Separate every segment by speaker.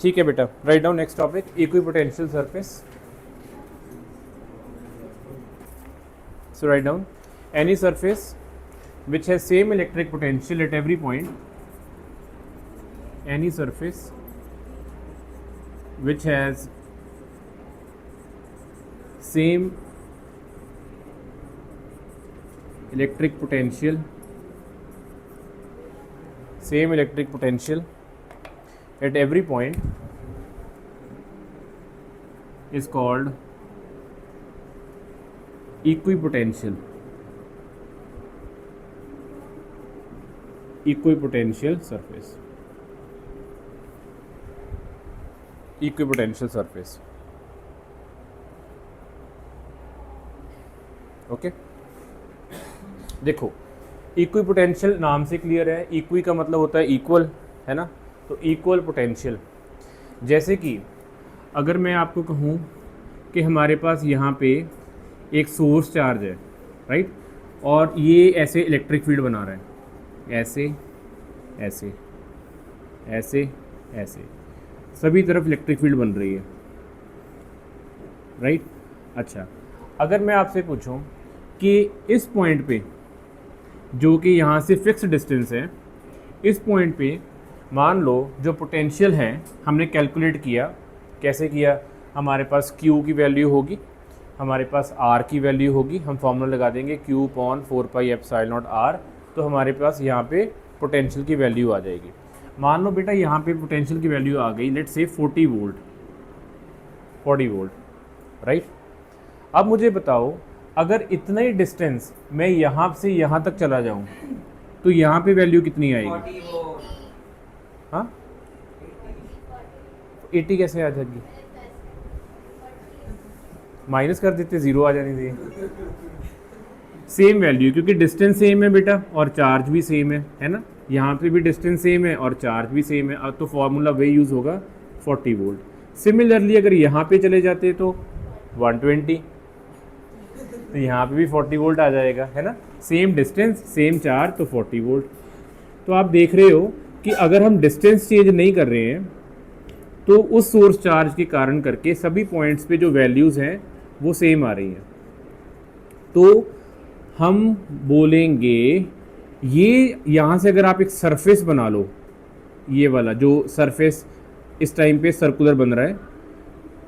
Speaker 1: ठीक है बेटा, write down next topic, equipotential surface. So write down any surface which has same electric potential at every point, any surface which has same electric potential at every point is called equipotential surface. Equipotential surface. Okay देखो, equipotential नाम से clear है, equi का मतलब होता है equal, है ना. तो इक्वल पोटेंशियल, जैसे कि अगर मैं आपको कहूँ कि हमारे पास यहाँ पे एक सोर्स चार्ज है, राइट, और ये ऐसे इलेक्ट्रिक फील्ड बना रहा है, ऐसे ऐसे ऐसे ऐसे सभी तरफ इलेक्ट्रिक फील्ड बन रही है, राइट. अच्छा, अगर मैं आपसे पूछूं कि इस पॉइंट पे, जो कि यहाँ से फिक्स डिस्टेंस है, इस पॉइंट पे मान लो जो पोटेंशियल है हमने कैलकुलेट किया, कैसे किया, हमारे पास Q की वैल्यू होगी, हमारे पास R की वैल्यू होगी, हम फॉर्मूला लगा देंगे Q/4πε0R, तो हमारे पास यहाँ पे पोटेंशियल की वैल्यू आ जाएगी. मान लो बेटा यहाँ पे पोटेंशियल की वैल्यू आ गई, लेट्स से 40 वोल्ट, राइट. अब मुझे बताओ, अगर इतना ही डिस्टेंस मैं यहाँ से यहाँ तक चला जाऊँ तो यहाँ पे वैल्यू कितनी आएगी? हाँ, 80 कैसे आ जाएगी? माइनस कर देते, ज़ीरो आ जानी चाहिए. सेम वैल्यू, क्योंकि डिस्टेंस सेम है बेटा और चार्ज भी सेम है ना. यहाँ पे भी डिस्टेंस सेम है और चार्ज भी सेम है, तो फॉर्मूला वही यूज़ होगा 40 वोल्ट. सिमिलरली अगर यहाँ पे चले जाते तो 120, तो यहाँ पे भी 40 वोल्ट आ जाएगा, है ना. सेम डिस्टेंस सेम चार्ज, तो 40 वोल्ट. तो आप देख रहे हो कि अगर हम डिस्टेंस चेंज नहीं कर रहे हैं तो उस सोर्स चार्ज के कारण करके सभी पॉइंट्स पे जो वैल्यूज़ हैं वो सेम आ रही हैं. तो हम बोलेंगे, ये यहाँ से अगर आप एक सरफेस बना लो, ये वाला जो सरफेस इस टाइम पे सर्कुलर बन रहा है,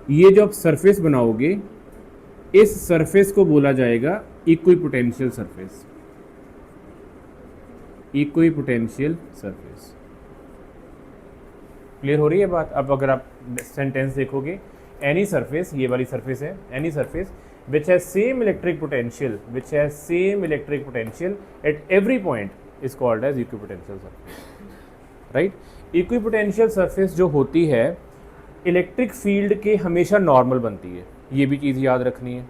Speaker 1: ये जो आप सरफेस बनाओगे, इस सरफेस को बोला जाएगा equipotential surface. Equipotential surface. Clear हो रही है बात? अब अगर आप सेंटेंस देखोगे, एनी सरफेस, ये वाली सरफेस है, any surface which has same electric potential at every point is called as equipotential surface, right. Equipotential surface जो होती है इलेक्ट्रिक फील्ड के हमेशा नॉर्मल बनती है, ये भी चीज़ याद रखनी है.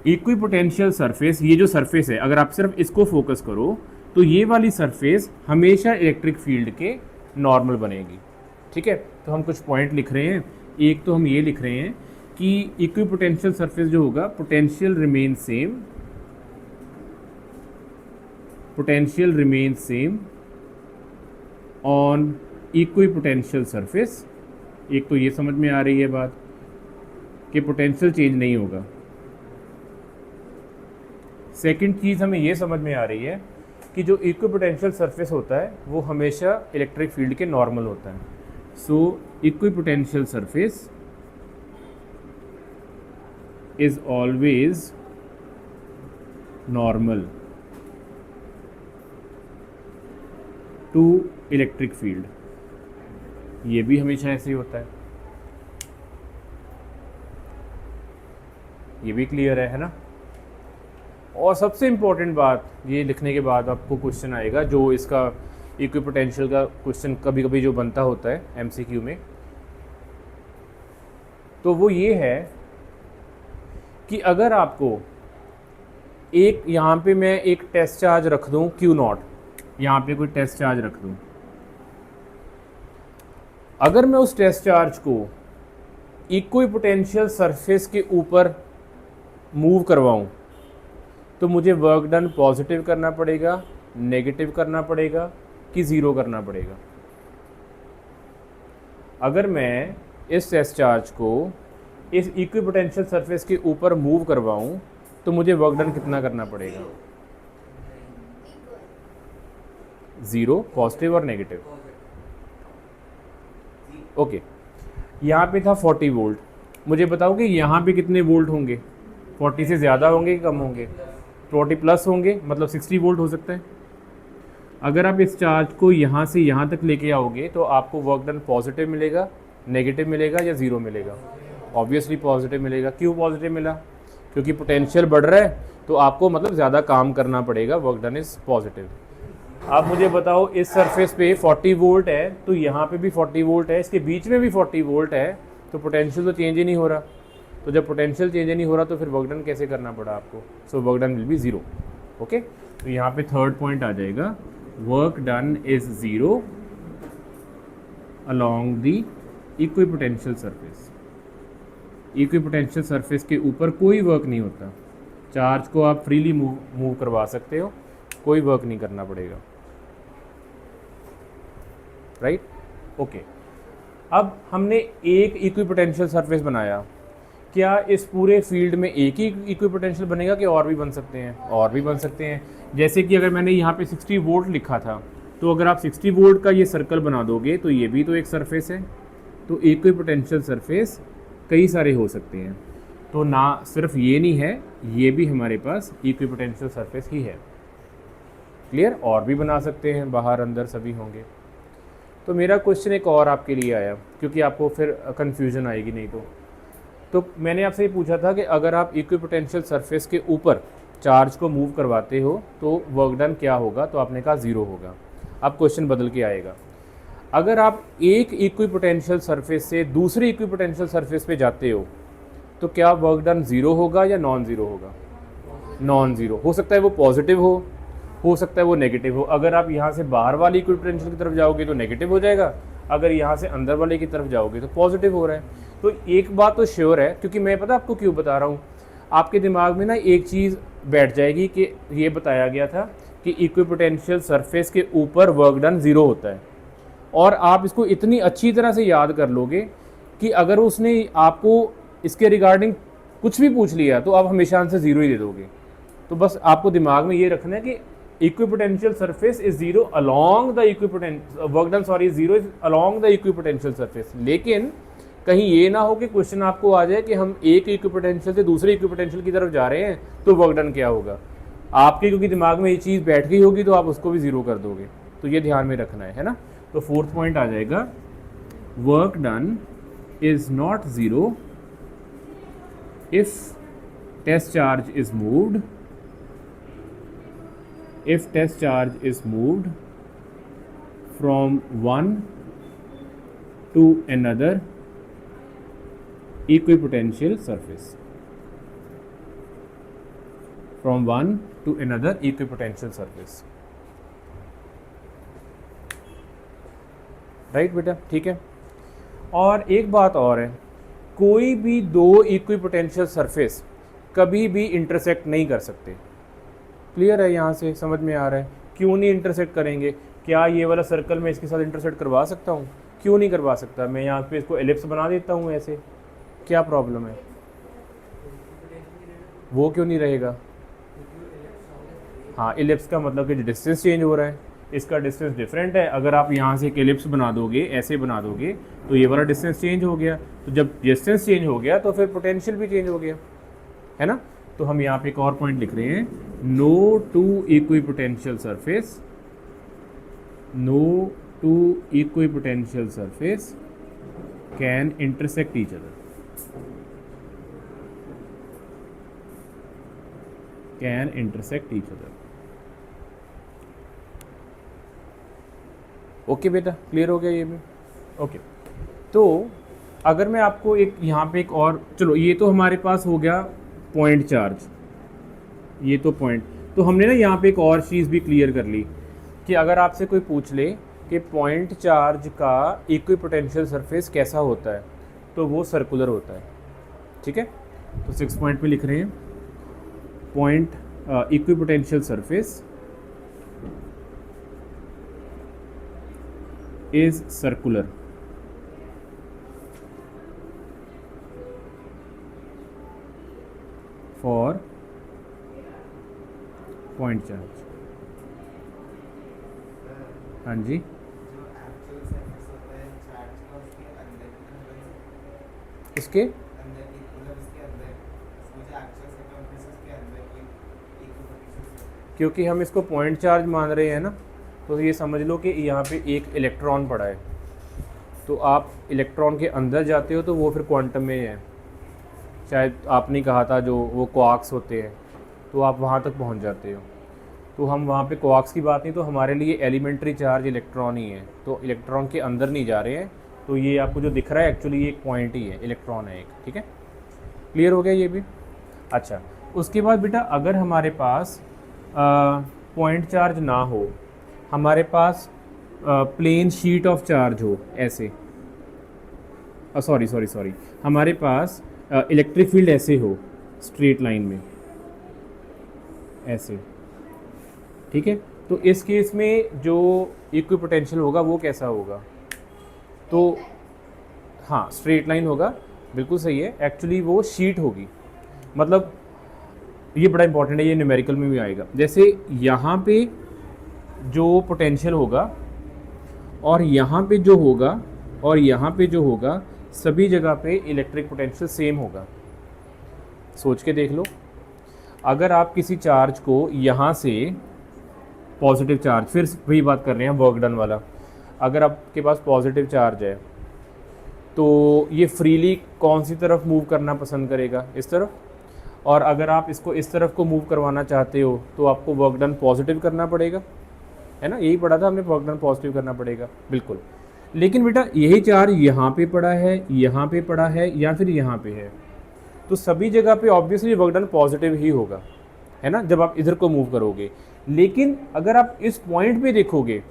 Speaker 1: इक्विपोटेंशियल सरफेस, ये जो सरफेस है, अगर आप सिर्फ इसको फोकस करो तो ये वाली सरफेस हमेशा इलेक्ट्रिक फील्ड के नॉर्मल बनेगी. ठीक है, तो हम कुछ पॉइंट लिख रहे हैं. एक तो हम ये लिख रहे हैं कि इक्विपोटेंशियल सरफेस जो होगा, potential remain same on equipotential surface. एक तो ये समझ में आ रही है बात कि पोटेंशियल चेंज नहीं होगा. सेकंड चीज़ हमें ये समझ में आ रही है कि जो इक्विपोटेंशियल सरफेस होता है वो हमेशा इलेक्ट्रिक फील्ड के नॉर्मल होता है. So equipotential surface is always normal to electric field. ये भी हमेशा ऐसे ही होता है. ये भी क्लियर है ना. और सबसे इम्पोर्टेंट बात, ये लिखने के बाद आपको क्वेश्चन आएगा, जो इसका इक्विपोटेंशियल का क्वेश्चन कभी कभी जो बनता होता है MCQ में, तो वो ये है कि अगर आपको एक यहाँ पे मैं एक टेस्ट चार्ज रख दूँ Q0, यहाँ पे कोई टेस्ट चार्ज रख दूँ, अगर मैं उस टेस्ट चार्ज को इक्विपोटेंशियल सरफेस के ऊपर मूव करवाऊँ तो मुझे वर्क डन पॉजिटिव करना पड़ेगा, नेगेटिव करना पड़ेगा कि ज़ीरो करना पड़ेगा? अगर मैं इस टेस्ट चार्ज को इस इक्विपोटेंशियल सरफेस के ऊपर मूव करवाऊं तो मुझे वर्क डन कितना करना पड़ेगा? 0, पॉजिटिव और नेगेटिव। ओके, यहाँ पे था 40 वोल्ट, मुझे बताओ कि यहाँ पे कितने वोल्ट होंगे? 40 से ज़्यादा होंगे कि कम होंगे? 40 प्लस होंगे, मतलब 60 वोल्ट हो सकता है। अगर आप इस चार्ज को यहाँ से यहाँ तक लेके आओगे तो आपको वर्क डन पॉजिटिव मिलेगा, नेगेटिव मिलेगा या ज़ीरो मिलेगा? ऑब्वियसली पॉजिटिव मिलेगा। क्यों पॉजिटिव मिला? क्योंकि पोटेंशियल बढ़ रहा है तो आपको मतलब ज़्यादा काम करना पड़ेगा, वर्क डन इज़ पॉजिटिव। आप मुझे बताओ, इस सरफेस पे 40 वोल्ट है तो यहाँ पे भी 40 वोल्ट है, इसके बीच में भी 40 वोल्ट है, तो पोटेंशियल तो चेंज ही नहीं हो रहा। तो जब पोटेंशियल चेंज नहीं हो रहा तो फिर वर्क डन कैसे करना पड़ा आपको? So work done will be zero. Okay, तो यहाँ पे थर्ड पॉइंट आ जाएगा, work done is zero along the equipotential surface. Equipotential surface के ऊपर कोई वर्क नहीं होता, चार्ज को आप फ्रीली मूव करवा सकते हो, कोई वर्क नहीं करना पड़ेगा। राइट? ओके, अब हमने एक इक्विपोटेंशियल सरफेस बनाया, क्या इस पूरे फील्ड में एक ही इक्विपोटेंशियल बनेगा कि और भी बन सकते हैं? और भी बन सकते हैं। जैसे कि अगर मैंने यहाँ पे 60 वोल्ट लिखा था, तो अगर आप 60 वोल्ट का ये सर्कल बना दोगे तो ये भी तो एक सरफेस है, तो इक्विपोटेंशियल सरफेस कई सारे हो सकते हैं। तो ना सिर्फ ये नहीं है, ये भी हमारे पास इक्विपोटेंशियल सरफेस ही है। क्लियर? और भी बना सकते हैं, बाहर अंदर सभी होंगे। तो मेरा क्वेश्चन एक और आपके लिए आया, क्योंकि आपको फिर कन्फ्यूजन आएगी नहीं तो मैंने आपसे ये पूछा था कि अगर आप इक्विपोटेंशियल सरफेस के ऊपर चार्ज को मूव करवाते हो तो वर्क डन क्या होगा? तो आपने कहा ज़ीरो होगा। अब क्वेश्चन बदल के आएगा, अगर आप एक इक्विपोटेंशियल सरफेस से दूसरी इक्विपोटेंशियल सरफेस पे जाते हो तो क्या वर्क डन ज़ीरो होगा या नॉन ज़ीरो होगा? Non zero. हो सकता है वो पॉजिटिव हो सकता है वो नेगेटिव हो। अगर आप यहाँ से बाहर वाली इक्विपोटेंशियल की तरफ जाओगे तो नेगेटिव हो जाएगा, अगर यहाँ से अंदर वाले की तरफ जाओगे तो पॉजिटिव हो रहा है। तो एक बात तो श्योर है, क्योंकि मैं पता आपको क्यों बता रहा हूँ, आपके दिमाग में ना एक चीज़ बैठ जाएगी कि ये बताया गया था कि इक्विपोटेंशियल सरफेस के ऊपर वर्क डन ज़ीरो होता है, और आप इसको इतनी अच्छी तरह से याद कर लोगे कि अगर उसने आपको इसके रिगार्डिंग कुछ भी पूछ लिया तो आप हमेशा आंसर ज़ीरो ही दे दोगे। तो बस आपको दिमाग में ये रखना है कि equipotential surface is zero along the work done zero is along the equipotential surface. लेकिन कहीं ये ना हो कि क्वेश्चन आपको आ जाए कि हम एक इक्विपोटेंशियल से दूसरे इक्विपोटेंशियल की तरफ जा रहे हैं तो वर्क डन क्या होगा। आपके क्योंकि दिमाग में ये चीज़ बैठ गई होगी तो आप उसको भी ज़ीरो कर दोगे, तो ये ध्यान में रखना है ना। तो फोर्थ पॉइंट आ जाएगा, work done is not zero if test charge is moved, if test charge is moved from one to another equipotential surface, from one to another equipotential surface। Right बेटा? ठीक है। और एक बात और है, कोई भी दो इक्विपोटेंशियल सरफेस कभी भी इंटरसेक्ट नहीं कर सकते। क्लियर है? यहाँ से समझ में आ रहा है? क्यों नहीं इंटरसेक्ट करेंगे? क्या ये वाला सर्कल मैं इसके साथ इंटरसेक्ट करवा सकता हूँ? क्यों नहीं करवा सकता? मैं यहाँ पे इसको एलिप्स बना देता हूँ ऐसे, क्या प्रॉब्लम है? वो क्यों नहीं रहेगा? हाँ, एलिप्स का मतलब कि डिस्टेंस चेंज हो रहा है, इसका डिस्टेंस डिफरेंट है। अगर आप यहाँ से एक एलिप्स बना दोगे, ऐसे बना दोगे, तो ये वाला डिस्टेंस चेंज हो गया। तो जब डिस्टेंस चेंज हो गया तो फिर पोटेंशियल भी चेंज हो गया, है ना। तो हम यहाँ पे एक और पॉइंट लिख रहे हैं, no two equipotential surface, no two equipotential surface can intersect each other, can intersect each other. Okay बेटा, क्लियर हो गया ये भी? ओके। तो अगर मैं आपको एक यहाँ पे एक और, चलो ये तो हमारे पास हो गया पॉइंट चार्ज, ये तो पॉइंट, तो हमने ना यहाँ पे एक और चीज़ भी क्लियर कर ली कि अगर आपसे कोई पूछ ले कि पॉइंट चार्ज का इक्विपोटेंशियल सरफेस कैसा होता है तो वो सर्कुलर होता है। ठीक है, तो 6 पॉइंट पे लिख रहे हैं, point equipotential surface is circular for point charge. हाँ जी, इसके क्योंकि हम इसको पॉइंट चार्ज मान रहे हैं ना, तो ये समझ लो कि यहाँ पे एक इलेक्ट्रॉन पड़ा है, तो आप इलेक्ट्रॉन के अंदर जाते हो तो वो फिर क्वांटम में है। शायद आपने कहा था जो वो क्वार्क्स होते हैं, तो आप वहाँ तक पहुँच जाते हो। तो हम वहाँ पे क्वार्क्स की बात नहीं, तो हमारे लिए एलिमेंट्री चार्ज इलेक्ट्रॉन ही है, तो इलेक्ट्रॉन के अंदर नहीं जा रहे हैं। तो ये आपको जो दिख रहा है एक्चुअली ये एक पॉइंट ही है, इलेक्ट्रॉन है एक। ठीक है, क्लियर हो गया ये भी। अच्छा, उसके बाद बेटा अगर हमारे पास पॉइंट चार्ज ना हो, हमारे पास प्लेन शीट ऑफ चार्ज हो ऐसे, सॉरी हमारे पास इलेक्ट्रिक फील्ड ऐसे हो स्ट्रेट लाइन में ऐसे, ठीक है, तो इस केस में जो इक्विपोटेंशियल होगा वो कैसा होगा? तो हाँ, स्ट्रेट लाइन होगा, बिल्कुल सही है। एक्चुअली वो शीट होगी, मतलब ये बड़ा इंपॉर्टेंट है, ये न्यूमेरिकल में भी आएगा। जैसे यहाँ पे जो पोटेंशियल होगा और यहाँ पे जो होगा और यहाँ पे जो होगा, सभी जगह पे इलेक्ट्रिक पोटेंशियल सेम होगा। सोच के देख लो, अगर आप किसी चार्ज को यहाँ से पॉजिटिव चार्ज, फिर वही बात कर रहे हैं वर्क डन वाला, अगर आपके पास पॉजिटिव चार्ज है तो ये फ्रीली कौन सी तरफ मूव करना पसंद करेगा? इस तरफ। और अगर आप इसको इस तरफ को मूव करवाना चाहते हो तो आपको वर्क डन पॉजिटिव करना पड़ेगा, है ना, यही पढ़ा था हमने, वर्क डन पॉजिटिव करना पड़ेगा, बिल्कुल। लेकिन बेटा यही चार्ज यहाँ पे पड़ा है, यहाँ पे पड़ा है, या फिर यहाँ पे है, तो सभी जगह पे ऑब्वियसली वर्क डन पॉजिटिव ही होगा, है ना, जब आप इधर को मूव करोगे। लेकिन अगर आप इस पॉइंट पे देखोगे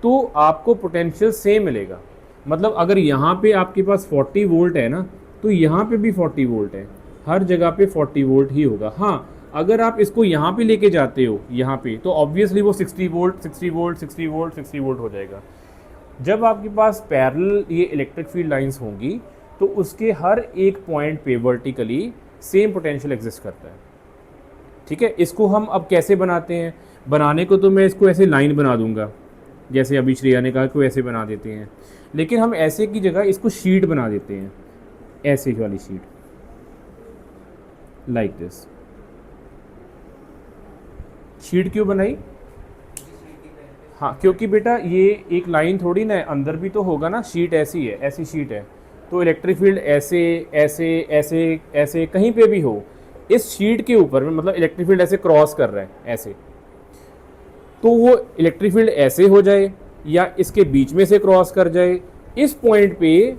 Speaker 1: तो आपको पोटेंशियल सेम मिलेगा। मतलब अगर यहाँ पे आपके पास 40 वोल्ट है ना, तो यहाँ पे भी 40 वोल्ट है, हर जगह पे 40 वोल्ट ही होगा। हाँ, अगर आप इसको यहाँ पे लेके जाते हो यहाँ पे, तो ऑब्वियसली वो 60 वोल्ट 60 वोल्ट 60 वोल्ट 60 वोल्ट हो जाएगा। जब आपके पास पैरेलल ये इलेक्ट्रिक फील्ड लाइंस होंगी तो उसके हर एक पॉइंट पे वर्टिकली सेम पोटेंशियल एग्जिस्ट करता है। ठीक है, इसको हम अब कैसे बनाते हैं? बनाने को तो मैं इसको ऐसे लाइन बना दूंगा, जैसे अभी श्रेया ने कहा कि ऐसे बना देते हैं, लेकिन हम ऐसे की जगह इसको शीट बना देते हैं, ऐसे वाली शीट, लाइक दिस। शीट क्यों बनाई? हाँ, क्योंकि बेटा ये एक लाइन थोड़ी ना है, अंदर भी तो होगा ना, शीट ऐसी है, ऐसी शीट है, तो इलेक्ट्रिक फील्ड ऐसे ऐसे ऐसे ऐसे कहीं पे भी हो, इस शीट के ऊपर में, मतलब इलेक्ट्रिक फील्ड ऐसे क्रॉस कर रहा है ऐसे, तो वो इलेक्ट्रिक फील्ड ऐसे हो जाए या इसके बीच में से क्रॉस कर जाए, इस पॉइंट पे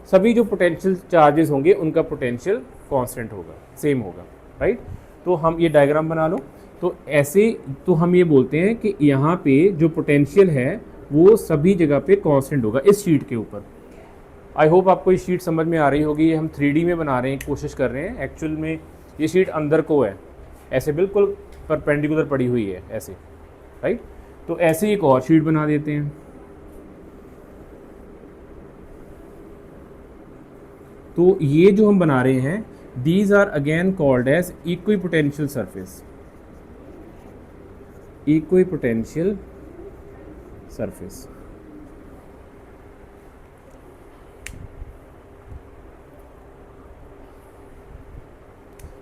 Speaker 1: सभी जो पोटेंशियल चार्जेस होंगे उनका पोटेंशियल कांस्टेंट होगा, सेम होगा, राइट। तो हम ये डायग्राम बना लो, तो ऐसे, तो हम ये बोलते हैं कि यहाँ पे जो पोटेंशियल है वो सभी जगह पे कांस्टेंट होगा इस शीट के ऊपर। आई होप आपको ये शीट समझ में आ रही होगी। ये हम 3D में बना रहे हैं, कोशिश कर रहे हैं, एक्चुअल में ये शीट अंदर को है, ऐसे बिल्कुल परपेंडिकुलर पड़ी हुई है ऐसे, राइट। तो ऐसे ही एक और शीट बना देते हैं। तो ये जो हम बना रहे हैं, these are again called as equipotential surface, equipotential surface.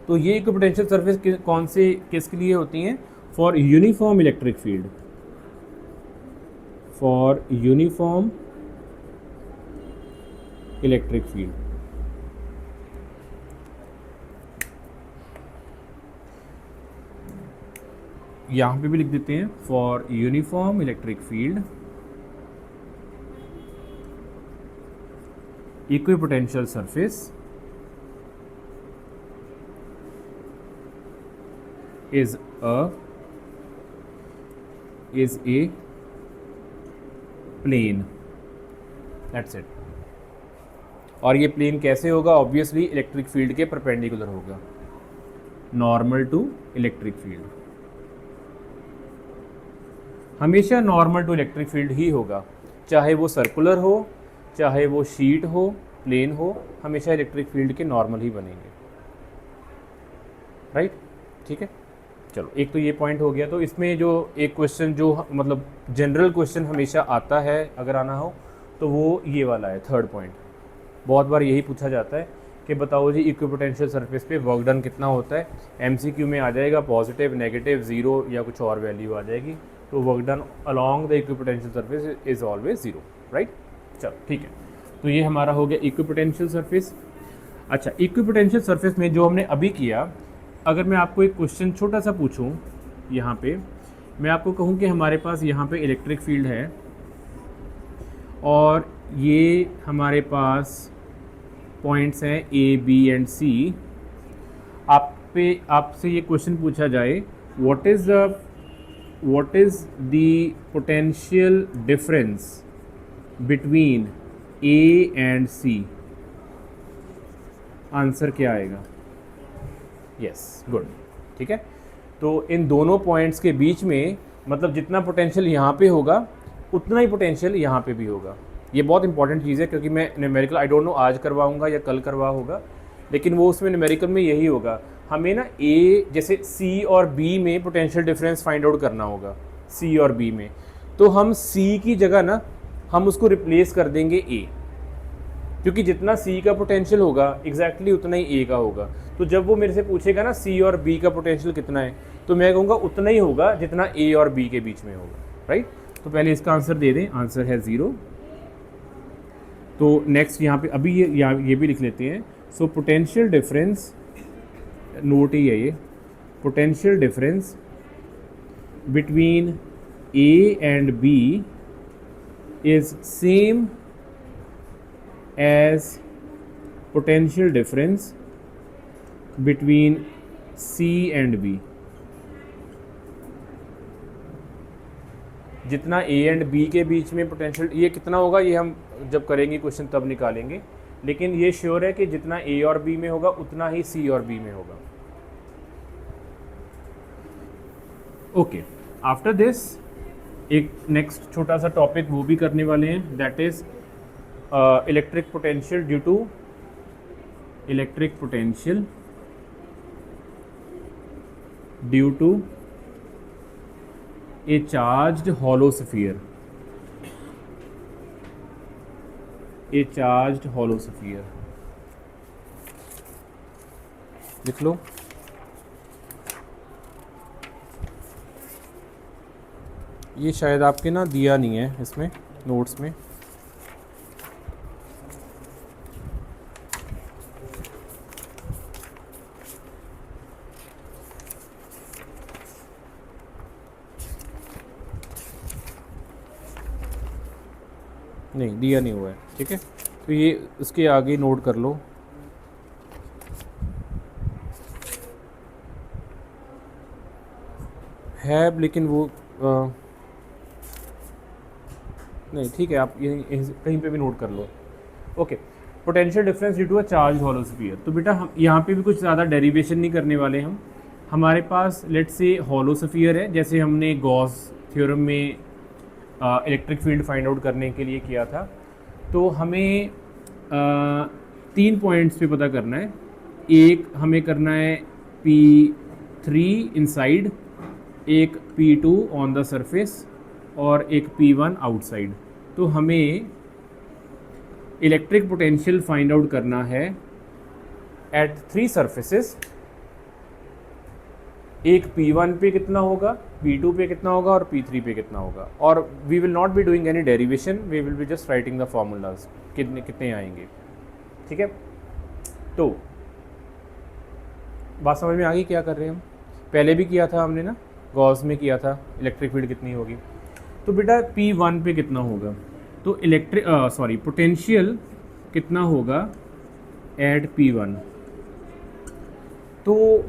Speaker 1: तो ये इक्विपोटेंशियल सरफेस कौन से, किसके लिए होती हैं? For uniform electric field, for uniform electric field. यहां पे भी लिख देते हैं for uniform electric field equipotential surface is a plane, that's it। और ये प्लेन कैसे होगा? ऑब्वियसली इलेक्ट्रिक फील्ड के परपेंडिकुलर होगा, नॉर्मल टू इलेक्ट्रिक फील्ड, हमेशा नॉर्मल टू इलेक्ट्रिक फील्ड ही होगा, चाहे वो सर्कुलर हो, चाहे वो शीट हो, प्लेन हो, हमेशा इलेक्ट्रिक फील्ड के नॉर्मल ही बनेंगे। राइट, ठीक है। चलो एक तो ये पॉइंट हो गया। तो इसमें जो एक क्वेश्चन जो मतलब जनरल क्वेश्चन हमेशा आता है अगर आना हो तो वो ये वाला है, थर्ड पॉइंट। बहुत बार यही पूछा जाता है कि बताओ जी इक्विपोटेंशियल सरफेस पे वर्क डन कितना होता है। एमसीक्यू में आ जाएगा पॉजिटिव, नेगेटिव, ज़ीरो या कुछ और वैल्यू आ जाएगी। तो work done along the equipotential surface is always zero, right. चलो ठीक है, तो ये हमारा हो गया इक्विपोटेंशियल सरफेस। अच्छा, इक्विपोटेंशियल सरफेस में जो हमने अभी किया, अगर मैं आपको एक क्वेश्चन छोटा सा पूछूं, यहाँ पे मैं आपको कहूँ कि हमारे पास यहाँ पे इलेक्ट्रिक फील्ड है और ये हमारे पास पॉइंट्स हैं ए, बी एंड सी। आपसे ये क्वेश्चन पूछा जाए what is the potential difference between A and C, answer क्या आएगा? यस, गुड, ठीक है। तो इन दोनों पॉइंट्स के बीच में मतलब जितना पोटेंशियल यहाँ पे होगा उतना ही पोटेंशियल यहाँ पे भी होगा। ये बहुत इंपॉर्टेंट चीज़ है क्योंकि मैं न्यूमेरिकल आई डोंट नो आज करवाऊँगा या कल करवा होगा, लेकिन वो उसमें न्यूमेरिकल में यही होगा। हमें ना ए जैसे सी और बी में पोटेंशियल डिफरेंस फाइंड आउट करना होगा, सी और बी में। तो हम सी की जगह ना हम उसको रिप्लेस कर देंगे ए, क्योंकि जितना सी का पोटेंशियल होगा एग्जैक्टली उतना ही ए का होगा। तो जब वो मेरे से पूछेगा ना सी और बी का पोटेंशियल कितना है, तो मैं कहूँगा उतना ही होगा जितना ए और बी के बीच में होगा, राइट। तो पहले इसका आंसर दे दें, आंसर है 0। तो नेक्स्ट यहाँ पे अभी ये भी लिख लेते हैं। सो पोटेंशियल डिफरेंस, नोट ही है ये, potential difference between A and B is same as potential difference between C and B। जितना A एंड B के बीच में पोटेंशियल ये कितना होगा, ये हम जब करेंगे क्वेश्चन तब निकालेंगे, लेकिन ये श्योर है कि जितना A और B में होगा उतना ही C और B में होगा। ओके, आफ्टर दिस एक नेक्स्ट छोटा सा टॉपिक वो भी करने वाले हैं, that is electric potential due to a charged hollow sphere, लिख लो। ये शायद आपके ना दिया नहीं है इसमें नोट्स में, नहीं दिया नहीं हुआ है, ठीक है। तो ये उसके आगे नोट कर लो। है लेकिन वो नहीं, ठीक है, आप ये कहीं पे भी नोट कर लो। Okay, potential difference due to a charge hollow sphere. तो बेटा हम यहाँ पे भी कुछ ज़्यादा डेरिवेशन नहीं करने वाले हम। हमारे पास लेट से हॉलो स्फीयर है, जैसे हमने गॉस थ्योरम में इलेक्ट्रिक फील्ड फाइंड आउट करने के लिए किया था। तो हमें 3 पॉइंट्स पे पता करना है। एक हमें करना है P3 इनसाइड, एक P2 ऑन द सरफेस और एक P1 आउटसाइड। तो हमें इलेक्ट्रिक पोटेंशियल फाइंड आउट करना है एट 3 सरफेसेस। एक P1 पे कितना होगा, P2 पे कितना होगा और P3 पे कितना होगा। और we will not be doing any derivation, we will be just writing the formulas, कितने आएंगे, ठीक है। तो बात समझ में आ गई क्या कर रहे हैं हम? पहले भी किया था हमने ना, गॉस में किया था, इलेक्ट्रिक फील्ड कितनी होगी। तो बेटा P1 पे कितना होगा, तो पोटेंशियल कितना होगा एट P1। तो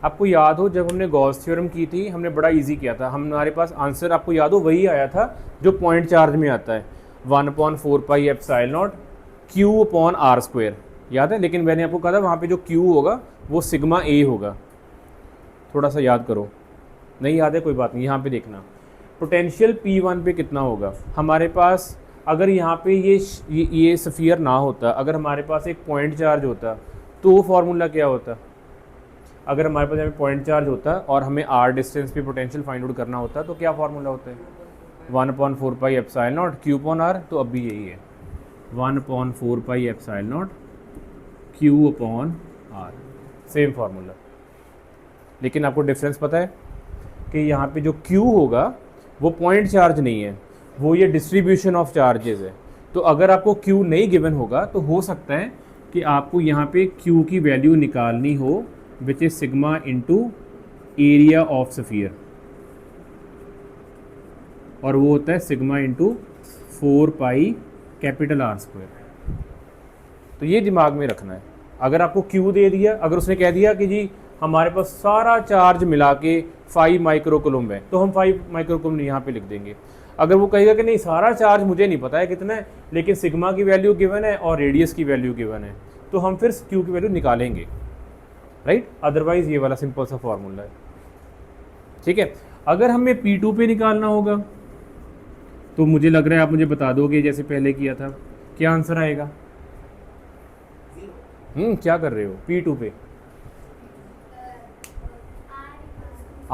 Speaker 1: आपको याद हो जब हमने गॉस थ्योरम की थी, हमने बड़ा इजी किया था। हमारे पास आंसर आपको याद हो वही आया था जो पॉइंट चार्ज में आता है, 1/4πε0 Q/r², याद है। लेकिन मैंने आपको कहा था वहाँ पे जो Q होगा वो सिग्मा A होगा। थोड़ा सा याद करो, नहीं याद है कोई बात नहीं, यहाँ पे देखना पोटेंशियल P1 पे कितना होगा। हमारे पास अगर यहाँ पे ये स्फीयर ना होता, अगर हमारे पास एक पॉइंट चार्ज होता तो वो फार्मूला क्या होता, अगर हमारे पास यहाँ पे पॉइंट चार्ज होता और हमें आर डिस्टेंस पे पोटेंशियल फाइंड आउट करना होता तो क्या फार्मूला होता है, 1/4 pi epsilon nought q upon r, तो अब भी यही है 1/4 pi epsilon nought q upon r, same formula. लेकिन आपको डिफरेंस पता है कि यहाँ पे जो Q होगा वो पॉइंट चार्ज नहीं है, वो ये डिस्ट्रीब्यूशन ऑफ चार्जेस है। तो अगर आपको Q नहीं गिवन होगा तो हो सकता है कि आपको यहाँ पे Q की वैल्यू निकालनी हो which is sigma into area of sphere, और वो होता है sigma into 4 pi capital R square. तो ये दिमाग में रखना है। अगर आपको Q दे दिया, अगर उसने कह दिया कि जी हमारे पास सारा चार्ज मिला के 5 माइक्रोकूलम है, तो हम 5 माइक्रोकूलम यहाँ पे लिख देंगे। अगर वो कहेगा कि नहीं सारा चार्ज मुझे नहीं पता है कितना है, लेकिन सिग्मा की वैल्यू गिवन है और रेडियस की वैल्यू गिवन है, तो हम फिर Q की वैल्यू निकालेंगे, राइट। अदरवाइज ये वाला सिंपल सा फॉर्मूला है, ठीक है। अगर हमें P2 पे निकालना होगा तो मुझे लग रहा है आप मुझे बता दोगे जैसे पहले किया था, क्या आंसर आएगा? क्या कर रहे हो P2 पे?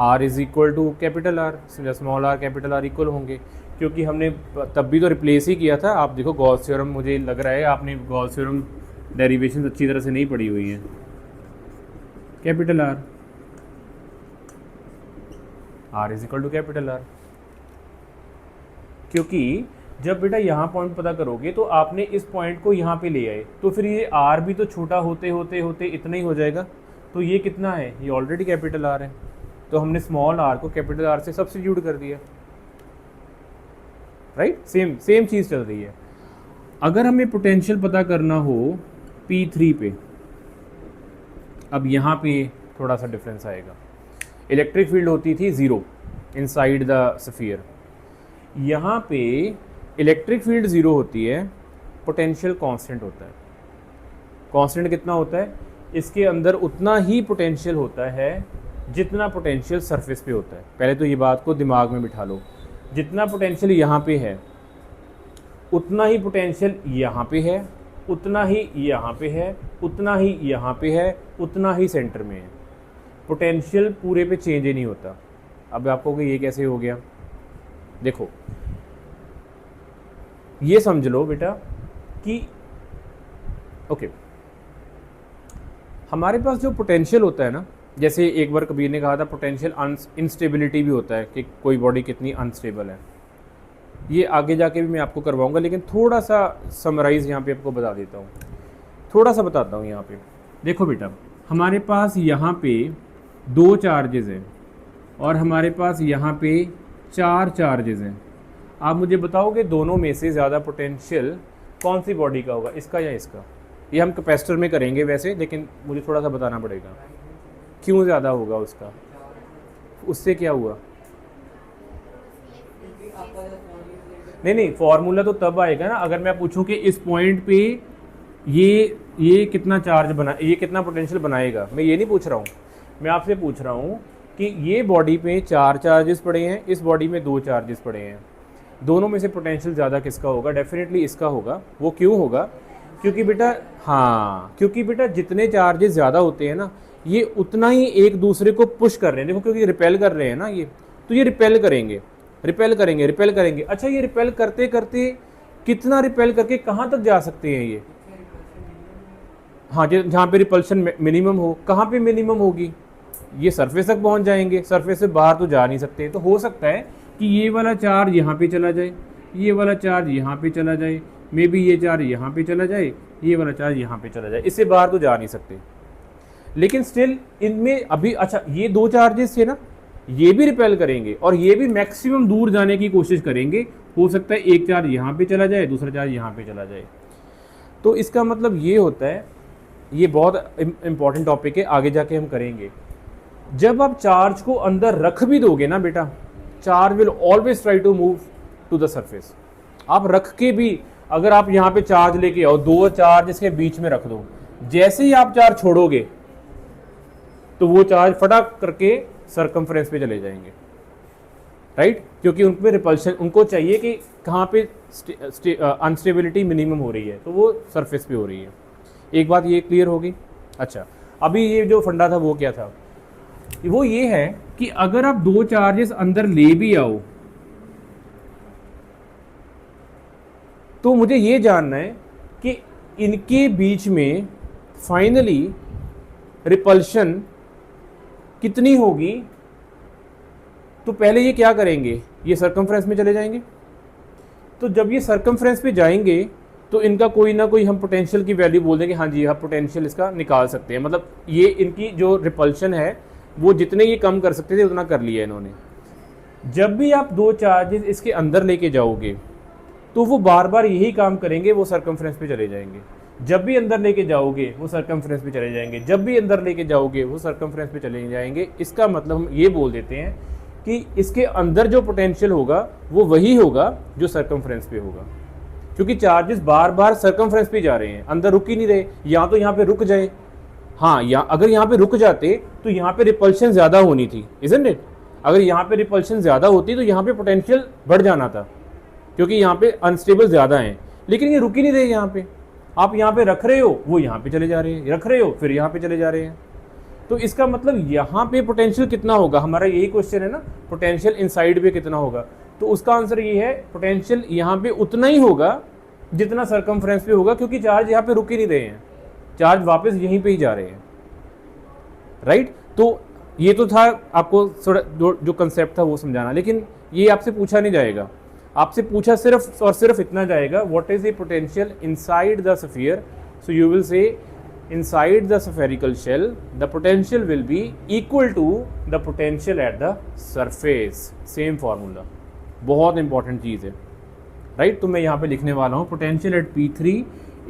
Speaker 1: R is equal to capital r, small r capital r equal होंगे, क्योंकि हमने तब भी तो रिप्लेस ही किया था। आप देखो गॉस थ्योरम, मुझे लग रहा है आपने गॉस थ्योरम डेरिवेशन अच्छी तरह से नहीं पढ़ी हुई है। Capital r is equal to capital r, क्योंकि जब बेटा यहाँ पॉइंट पता करोगे तो आपने इस पॉइंट को यहाँ पे ले आए, तो फिर ये आर भी तो छोटा होते होते होते इतना ही हो जाएगा। तो ये कितना है, ये ऑलरेडी कैपिटल आर है, तो हमने स्मॉल आर को कैपिटल आर से सब्स्टिट्यूट कर दिया, राइट। सेम चीज़ चल रही है। अगर हमें पोटेंशियल पता करना हो P3 पे, अब यहाँ पे थोड़ा सा डिफरेंस आएगा। इलेक्ट्रिक फील्ड होती थी 0 इनसाइड द स्फीयर, यहाँ पे इलेक्ट्रिक फील्ड 0 होती है, पोटेंशियल कांस्टेंट होता है। कांस्टेंट कितना होता है, इसके अंदर उतना ही पोटेंशियल होता है जितना पोटेंशियल सरफेस पे होता है। पहले तो ये बात को दिमाग में बिठा लो, जितना पोटेंशियल यहाँ पे है उतना ही पोटेंशियल यहाँ पे है, उतना ही यहाँ पे है, उतना ही यहाँ पे है, उतना ही सेंटर में है। पोटेंशियल पूरे पे चेंज ही नहीं होता। अब आपको कि ये कैसे हो गया, देखो ये समझ लो बेटा कि ओके, हमारे पास जो पोटेंशियल होता है ना, जैसे एक बार कबीर ने कहा था पोटेंशियल इंस्टेबिलिटी भी होता है कि कोई बॉडी कितनी अनस्टेबल है। ये आगे जाके भी मैं आपको करवाऊंगा, लेकिन थोड़ा सा समराइज़ यहाँ पे आपको बता देता हूँ, थोड़ा सा बताता हूँ। यहाँ पे देखो बेटा, हमारे पास यहाँ पे 2 चार्जेस हैं और हमारे पास यहाँ पे 4 चार्जेस हैं। आप मुझे बताओगे दोनों में से ज़्यादा पोटेंशियल कौन सी बॉडी का होगा, इसका या इसका? ये हम कैपेसिटर में करेंगे वैसे, लेकिन मुझे थोड़ा सा बताना पड़ेगा क्यों ज़्यादा होगा उसका। उससे क्या हुआ? नहीं, फॉर्मूला तो तब आएगा ना अगर मैं पूछूं कि इस पॉइंट पे ये कितना चार्ज बना, ये कितना पोटेंशियल बनाएगा। मैं ये नहीं पूछ रहा हूँ, मैं आपसे पूछ रहा हूँ कि ये बॉडी पे 4 चार्जेस पड़े हैं, इस बॉडी में 2 चार्जेस पड़े हैं, दोनों में से पोटेंशियल ज़्यादा किसका होगा? डेफिनेटली इसका होगा। वो क्यों होगा? क्योंकि बेटा जितने चार्जेस ज़्यादा होते हैं ना, ये उतना ही एक दूसरे को पुश कर रहे हैं। देखो क्योंकि रिपेल कर रहे हैं ना ये, तो ये रिपेल करेंगे। अच्छा, ये रिपेल करते करते कितना रिपेल करके कहाँ तक जा सकते हैं ये? हाँ, जहाँ पे रिपल्शन मिनिमम हो, कहाँ पे मिनिमम होगी? ये सरफेस तक पहुँच जाएंगे, सरफेस से बाहर तो जा नहीं सकते। तो हो सकता है कि ये वाला चार्ज यहाँ पे चला जाए, ये वाला चार्ज यहाँ पे चला जाए, मे बी ये चार्ज यहाँ पे चला जाए, ये वाला चार्ज यहाँ पे चला जाए, इससे बाहर तो जा नहीं सकते। लेकिन स्टिल इनमें अभी अच्छा ये 2 चार्जेस थे ना, ये भी रिपेल करेंगे और ये भी मैक्सिमम दूर जाने की कोशिश करेंगे। हो सकता है एक चार्ज यहाँ पे चला जाए, दूसरा चार्ज यहाँ पे चला जाए। तो इसका मतलब ये होता है, ये बहुत इंपॉर्टेंट टॉपिक है, आगे जाके हम करेंगे। जब आप चार्ज को अंदर रख भी दोगे ना बेटा, charge will always try to move to the surface. आप रख के भी, अगर आप यहाँ पे चार्ज लेके आओ, 2 चार्ज इसके बीच में रख दो, जैसे ही आप चार्ज छोड़ोगे तो वो चार्ज फटाक करके सरकमफ्रेंस पे चले जाएंगे, राइट। क्योंकि उनपे रिपल्शन, उनको चाहिए कि कहाँ पे अनस्टेबिलिटी मिनिमम हो रही है, तो वो सरफेस पे हो रही है। एक बात ये क्लियर होगी। अच्छा, अभी ये जो फंडा था वो क्या था? वो ये है कि अगर आप दो चार्जेस अंदर ले भी आओ तो मुझे ये जानना है कि इनके बीच में फाइनली रिपल्शन कितनी होगी। तो पहले ये क्या करेंगे, ये सरकमफ्रेंस में चले जाएंगे। तो जब ये सरकमफ्रेंस पे जाएंगे तो इनका कोई ना कोई हम पोटेंशियल की वैल्यू बोल देंगे, हाँ जी आप पोटेंशियल इसका निकाल सकते हैं। मतलब ये इनकी जो रिपल्शन है वो जितने ये कम कर सकते थे उतना कर लिया इन्होंने। जब भी आप दो चार्जेस इसके अंदर लेके जाओगे तो वो बार बार यही काम करेंगे, वो सरकमफ्रेंस पे चले जाएंगे। जब भी अंदर लेके जाओगे वो सरकमफ्रेंस पे चले जाएंगे, जब भी अंदर लेके जाओगे वो सरकमफ्रेंस पे चले जाएंगे। इसका मतलब हम ये बोल देते हैं कि इसके अंदर जो पोटेंशियल होगा वो वही होगा जो सरकमफ्रेंस पे होगा, क्योंकि चार्जेस बार बार सरकमफ्रेंस पे जा रहे हैं, अंदर रुक ही नहीं रहे। या तो यहाँ पे रुक जाए, हाँ, या अगर यहाँ पे रुक जाते तो यहाँ पे रिपल्शन ज़्यादा होनी थी, इज़न्ट इट। अगर यहाँ पे रिपल्शन ज़्यादा होती तो यहाँ पे पोटेंशियल बढ़ जाना था, क्योंकि यहाँ पे अनस्टेबल ज़्यादा हैं। लेकिन ये रुक ही नहीं रहे यहाँ पे, आप यहाँ पे रख रहे हो वो यहाँ पे चले जा रहे हैं, रख रहे हो फिर यहाँ पे चले जा रहे हैं। तो इसका मतलब यहाँ पे पोटेंशियल कितना होगा, हमारा यही क्वेश्चन है ना, पोटेंशियल इनसाइड पे कितना होगा। तो उसका आंसर ये है पोटेंशियल यहाँ पे उतना ही होगा जितना सरकमफ्रेंस पे होगा, क्योंकि चार्ज यहाँ पे रुक ही नहीं रहे हैं, चार्ज वापस यहीं पे ही जा रहे हैं, राइट। तो ये तो था आपको थोड़ा जो कंसेप्ट था वो समझाना। लेकिन ये आपसे पूछा नहीं जाएगा, आपसे पूछा सिर्फ और सिर्फ इतना जाएगा, what is the potential inside the sphere. So you will say inside the spherical shell the potential will be equal to the potential at the surface, same formula। बहुत इंपॉर्टेंट चीज़ है, राइट। तो मैं यहाँ पे लिखने वाला हूँ potential at P3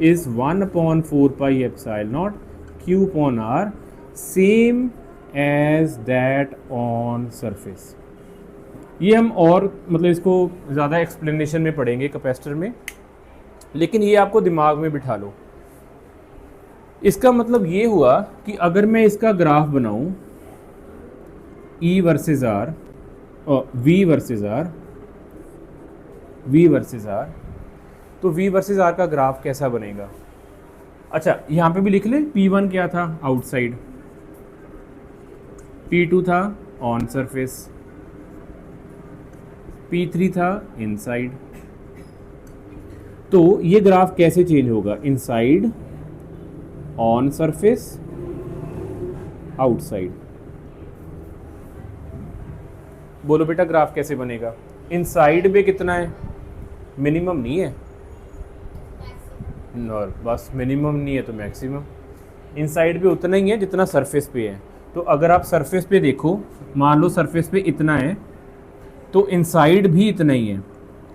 Speaker 1: is 1/4 pi epsilon nought Q upon R same as that on surface. ये हम और मतलब इसको ज़्यादा एक्सप्लेनेशन में पढ़ेंगे कैपेसिटर में, लेकिन ये आपको दिमाग में बिठा लो। इसका मतलब ये हुआ कि अगर मैं इसका ग्राफ बनाऊं E वर्सेस R और V versus R, V versus R, तो V वर्सेस R का ग्राफ कैसा बनेगा। अच्छा यहाँ पे भी लिख लें, P1 क्या था आउटसाइड, P2 था ऑन सरफेस, P3 था इनसाइड। तो ये ग्राफ कैसे चेंज होगा, इनसाइड, ऑन सरफेस, आउटसाइड। बोलो बेटा ग्राफ कैसे बनेगा। इनसाइड पे कितना है, मिनिमम नहीं है, और बस मिनिमम नहीं है तो मैक्सिमम। इनसाइड पे उतना ही है जितना सरफेस पे है। तो अगर आप सरफेस पे देखो, मान लो सरफेस पे इतना है तो इनसाइड भी इतना ही है।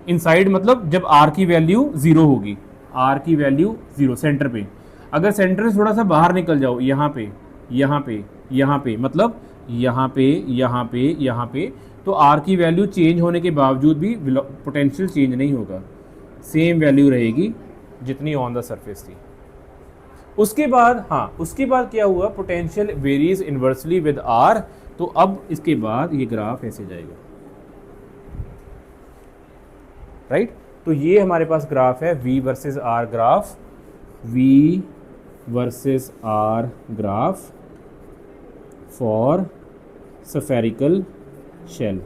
Speaker 1: इनसाइड मतलब जब R की वैल्यू 0 होगी, R की वैल्यू 0 सेंटर पे। अगर सेंटर से थोड़ा सा बाहर निकल जाओ, यहाँ पे यहाँ पे यहाँ पे, मतलब यहाँ पे यहाँ पे यहाँ पे, तो R की वैल्यू चेंज होने के बावजूद भी पोटेंशियल चेंज नहीं होगा, सेम वैल्यू रहेगी जितनी ऑन द सरफेस थी। उसके बाद हाँ, उसके बाद क्या हुआ, potential varies inversely with R। तो अब इसके बाद ये ग्राफ ऐसे जाएगा, राइट। तो ये हमारे पास ग्राफ है V versus R graph, V versus R graph for spherical shell.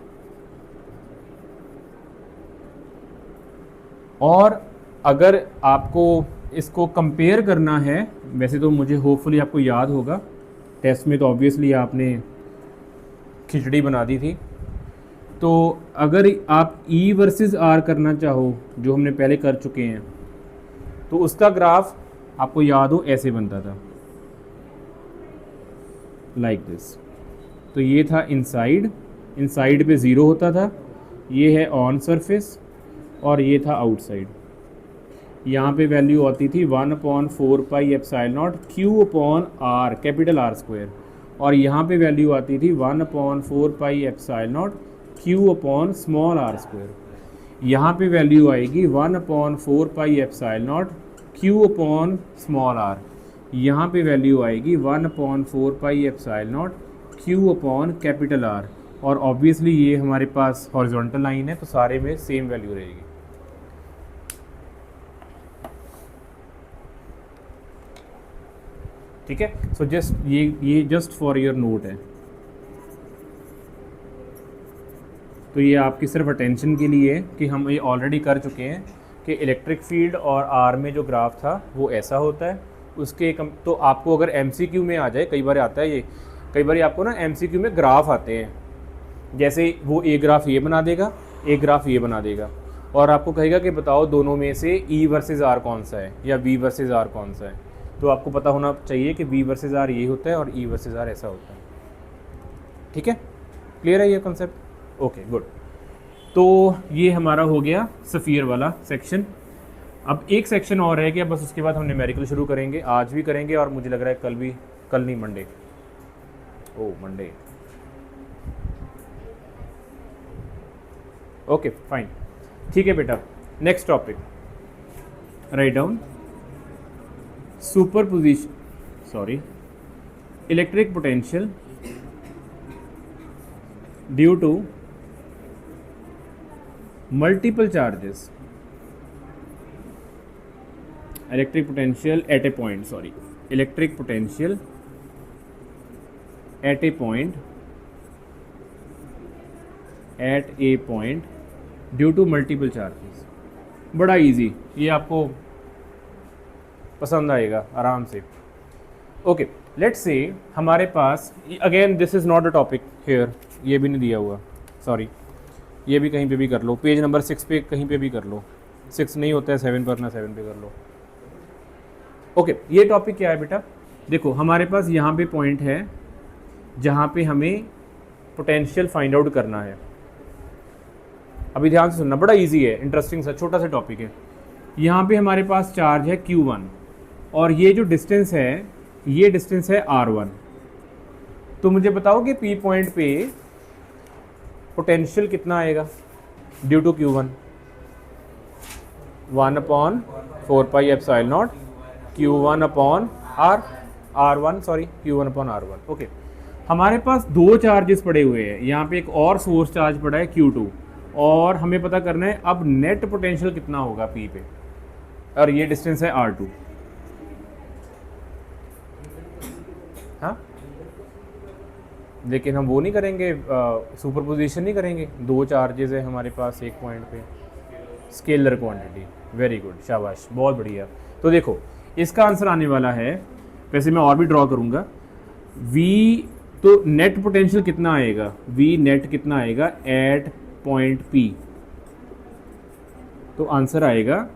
Speaker 1: और अगर आपको इसको कंपेयर करना है, वैसे तो मुझे होपफुली आपको याद होगा, टेस्ट में तो ऑब्वियसली आपने खिचड़ी बना दी थी। तो अगर आप E वर्सेस R करना चाहो, जो हमने पहले कर चुके हैं, तो उसका ग्राफ आपको याद हो ऐसे बनता था, लाइक दिस। तो ये था इनसाइड, इनसाइड पे 0 होता था, ये है ऑन सरफेस, और ये था आउटसाइड। यहाँ पे वैल्यू आती थी 1/4 pi epsilon nought Q upon R, capital R square, और यहाँ पे वैल्यू आती थी 1/4 pi epsilon nought Q upon small r square. यहाँ पे वैल्यू आएगी 1/4 pi epsilon nought Q upon small r। यहाँ पे वैल्यू आएगी 1/4 pi epsilon nought Q upon capital R। और ऑब्वियसली ये हमारे पास हॉरिजॉन्टल लाइन है तो सारे में सेम वैल्यू रहेगी। ठीक है, सो जस्ट ये जस्ट फॉर योर नोट है। तो ये आपकी सिर्फ अटेंशन के लिए है कि हम ये ऑलरेडी कर चुके हैं कि इलेक्ट्रिक फील्ड और आर में जो ग्राफ था वो ऐसा होता है। उसके तो आपको अगर एमसीक्यू में आ जाए, कई बार आता है ये, कई बार आपको ना एमसीक्यू में ग्राफ आते हैं, जैसे वो एक ग्राफ ये बना देगा, एक ग्राफ ये बना देगा, और आपको कहेगा कि बताओ दोनों में से ई वर्सेस आर कौन सा है या वी वर्सेस आर कौन सा है। तो आपको पता होना चाहिए कि वी वर्सेस आर ये होता है और ई वर्सेस आर ऐसा होता है। ठीक है, क्लियर है ये कॉन्सेप्ट? Okay good. तो ये हमारा हो गया सफ़ियर वाला सेक्शन। अब एक सेक्शन और है कि बस उसके बाद हम न्यूमेरिकल शुरू करेंगे, आज भी करेंगे और मुझे लग रहा है कल भी, कल नहीं Monday, oh Monday, okay fine, ठीक है बेटा। Next topic, write down electric potential due to multiple charges, electric potential at a point, electric potential at a point due to multiple charges. बड़ा इजी, ये आपको पसंद आएगा आराम से। ओके लेट्स से हमारे पास, again this is not a topic here, ये भी नहीं दिया हुआ, सॉरी, ये भी कहीं पे भी कर लो, पेज नंबर 6 पे कहीं पे भी कर लो, 6 नहीं होता है 7 पर, ना 7 पे कर लो। ओके ये टॉपिक क्या है बेटा? देखो हमारे पास यहाँ पे पॉइंट है जहाँ पे हमें पोटेंशियल फाइंड आउट करना है। अभी ध्यान से सुनना, बड़ा इजी है, इंटरेस्टिंग सा छोटा सा टॉपिक है। यहाँ पे हमारे पास चार्ज है Q1 और ये जो डिस्टेंस है, ये डिस्टेंस है R1। तो मुझे बताओ कि P पॉइंट पे पोटेंशियल कितना आएगा due to Q1? 1/4πε0 Q1/R1 okay. हमारे पास दो चार्जेस पड़े हुए हैं, यहाँ पे एक और सोर्स चार्ज पड़ा है Q2, और हमें पता करना है अब नेट पोटेंशियल कितना होगा P पे, और ये डिस्टेंस है R2। हाँ लेकिन हम वो नहीं करेंगे, सुपरपोजिशन नहीं करेंगे, दो चार्जेस है हमारे पास एक पॉइंट पे, स्केलर क्वांटिटी। वेरी गुड, शाबाश, बहुत बढ़िया। तो देखो इसका आंसर आने वाला है, वैसे मैं और भी ड्रॉ करूँगा, V तो नेट पोटेंशियल कितना आएगा, V नेट कितना आएगा एट पॉइंट P। तो आंसर आएगा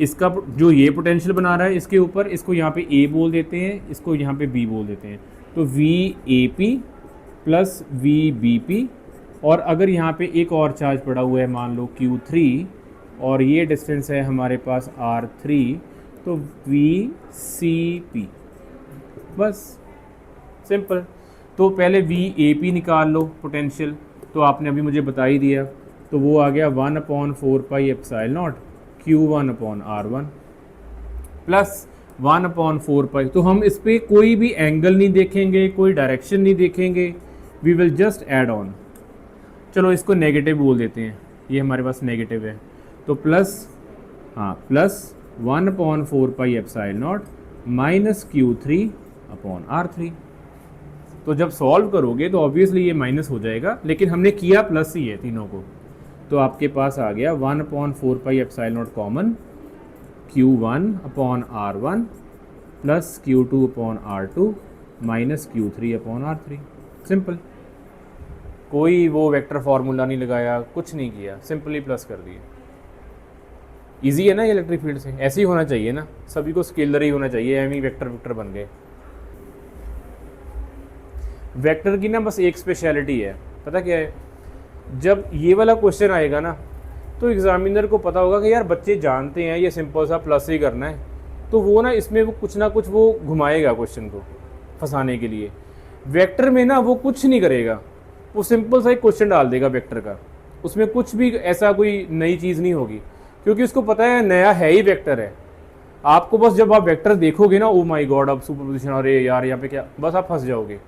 Speaker 1: इसका, जो ये पोटेंशियल बना रहा है इसके ऊपर, इसको यहाँ पे A बोल देते हैं, इसको यहाँ पे B बोल देते हैं, तो VAP प्लस VBP, और अगर यहाँ पे एक और चार्ज पड़ा हुआ है मान लो Q3, और ये डिस्टेंस है हमारे पास R3, तो VCP, बस सिंपल। तो पहले VAP निकाल लो पोटेंशियल, तो आपने अभी मुझे बता ही दिया, तो वो आ गया 1/4πε0 Q1/R1 प्लस 1/4π। तो हम इस पर कोई भी एंगल नहीं देखेंगे, कोई डायरेक्शन नहीं देखेंगे, we will just add on. चलो इसको नेगेटिव बोल देते हैं, ये हमारे पास नेगेटिव है, तो प्लस, हाँ प्लस 1/4πε0 माइनस Q3/R3। तो जब सॉल्व करोगे तो ऑब्वियसली ये माइनस हो जाएगा, लेकिन हमने किया प्लस ही है तीनों को, तो आपके पास आ गया 1/4πε0 common Q1/R1 plus Q2/R2 minus Q3/R3। Simple, कोई वो वेक्टर फार्मूला नहीं लगाया, कुछ नहीं किया, सिंपली प्लस कर दिए। इजी है ना ये इलेक्ट्रिक फील्ड से, ऐसे ही होना चाहिए ना, सभी को स्केलर ही होना चाहिए, एम ही वेक्टर वेक्टर बन गए। वेक्टर की ना बस एक स्पेशलिटी है, पता क्या है, जब ये वाला क्वेश्चन आएगा ना तो एग्जामिनर को पता होगा कि यार बच्चे जानते हैं ये सिंपल सा प्लस ही करना है, तो वो ना इसमें वो कुछ ना कुछ वो घुमाएगा क्वेश्चन को फंसाने के लिए। वेक्टर में ना वो कुछ नहीं करेगा, वो सिंपल सा एक क्वेश्चन डाल देगा वेक्टर का, उसमें कुछ भी ऐसा कोई नई चीज़ नहीं होगी, क्योंकि उसको पता है नया है ही वेक्टर है। आपको बस जब आप वेक्टर देखोगे ना, ओ माय गॉड अब सुपरपोजिशन, अरे यार यहाँ पे क्या, बस आप फंस जाओगे।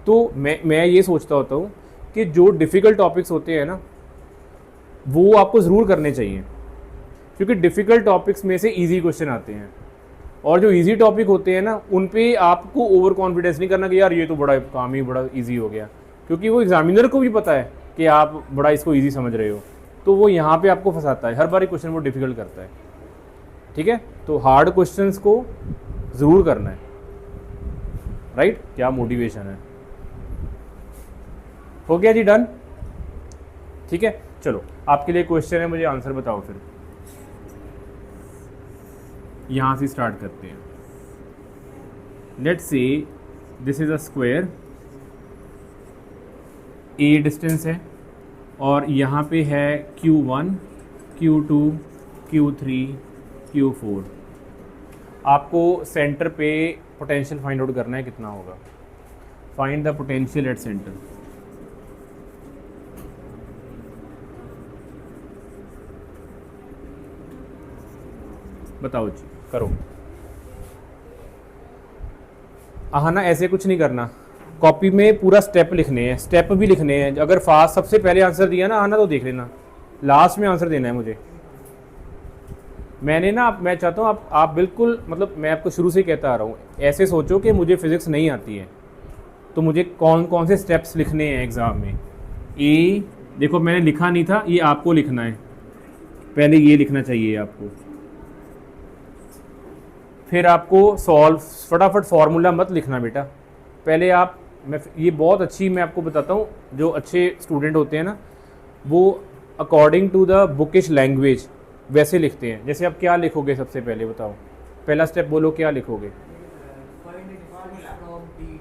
Speaker 1: तो मैं ये सोचता होता हूँ कि जो डिफ़िकल्ट टॉपिक्स होते हैं ना वो आपको ज़रूर करने चाहिए, क्योंकि डिफ़िकल्ट टॉपिक्स में से इजी क्वेश्चन आते हैं, और जो इजी टॉपिक होते हैं ना उन पे आपको ओवर कॉन्फिडेंस नहीं करना कि यार ये तो बड़ा काम ही बड़ा इजी हो गया, क्योंकि वो एग्जामिनर को भी पता है कि आप बड़ा इसको ईजी समझ रहे हो, तो वो यहाँ पे आपको फंसाता है, हर बार क्वेश्चन वो डिफ़िकल्ट करता है। ठीक है, तो हार्ड क्वेश्चंस को ज़रूर करना है, राइट? क्या मोटिवेशन है। हो गया जी, डन। ठीक है, चलो आपके लिए क्वेश्चन है, मुझे आंसर बताओ। फिर यहाँ से स्टार्ट करते हैं। Let's say this is a square, A distance है और यहाँ पे है Q1, Q2, Q3, Q4। आपको सेंटर पे पोटेंशियल फाइंड आउट करना है, कितना होगा। Find the potential at centre. बताओ जी, करो। ना ऐसे कुछ नहीं करना, कॉपी में पूरा स्टेप लिखने हैं, स्टेप भी लिखने हैं। अगर फास्ट सबसे पहले आंसर दिया ना आना, तो देख लेना, लास्ट में आंसर देना है मुझे। मैं चाहता हूँ आप बिल्कुल, मतलब मैं आपको शुरू से कहता आ रहा हूँ, ऐसे सोचो कि मुझे फिज़िक्स नहीं आती है, तो मुझे कौन कौन से स्टेप्स लिखने हैं एग्ज़ाम में। देखो मैंने लिखा नहीं था, ये आपको लिखना है, पहले ये लिखना चाहिए आपको। फिर आपको सॉल्व, फटाफट फार्मूला मत लिखना बेटा, पहले आप, ये बहुत अच्छी, मैं आपको बताता हूँ, जो अच्छे स्टूडेंट होते हैं ना, वो according to the bookish language वैसे लिखते हैं। जैसे आप क्या लिखोगे सबसे पहले, बताओ, पहला स्टेप बोलो, क्या लिखोगे।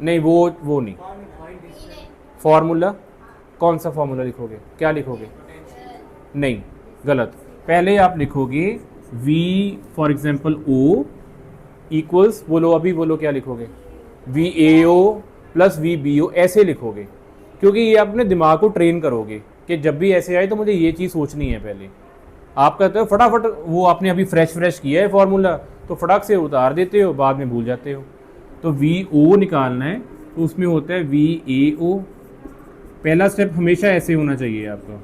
Speaker 1: नहीं, वो नहीं, फार्मूला, कौन सा फार्मूला लिखोगे, क्या लिखोगे। नहीं, गलत। पहले आप लिखोगे V for example O equals, बोलो अभी, बोलो क्या लिखोगे, VAO प्लस VBO, ऐसे लिखोगे, क्योंकि ये अपने दिमाग को ट्रेन करोगे कि जब भी ऐसे आए तो मुझे ये चीज़ सोचनी है पहले। आप कहते हो फटाफट, वो आपने अभी फ्रेश किया है फार्मूला, तो फटाक से उतार देते हो, बाद में भूल जाते हो। तो VO निकालना है, तो उसमें होता है VAO। पहला स्टेप हमेशा ऐसे होना चाहिए आपका,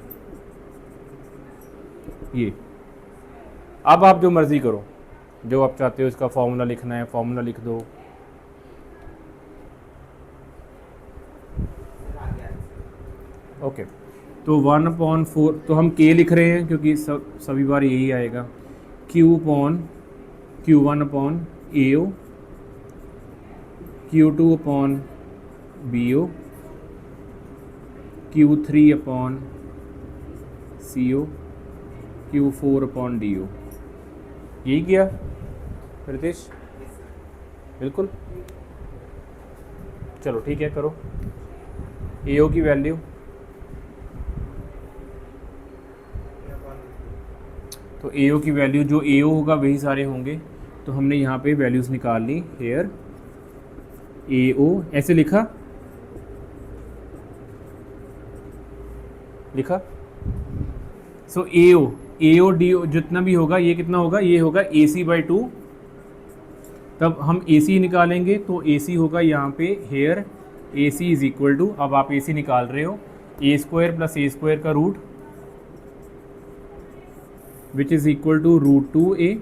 Speaker 1: ये। अब आप जो मर्ज़ी करो, जो आप चाहते हो, इसका फॉर्मूला लिखना है, फॉर्मूला लिख दो। ओके, तो 1/4, तो हम K लिख रहे हैं क्योंकि सभी बार यही आएगा। Q1/AO, Q2/BO, Q3/CO, Q4/DO। यही किया रितेश? बिल्कुल। चलो ठीक है, करो। AO की वैल्यू, तो AO की वैल्यू, जो AO होगा वही सारे होंगे, तो हमने यहाँ पे वैल्यूज़ निकाल ली। हेयर AO ऐसे लिखा सो AO DO जितना भी होगा, ये कितना होगा, ये होगा AC/2। तब हम AC निकालेंगे, तो AC होगा यहाँ पे here AC is equal to, अब आप AC निकाल रहे हो, A² + A² का रूट, which is equal to √2A।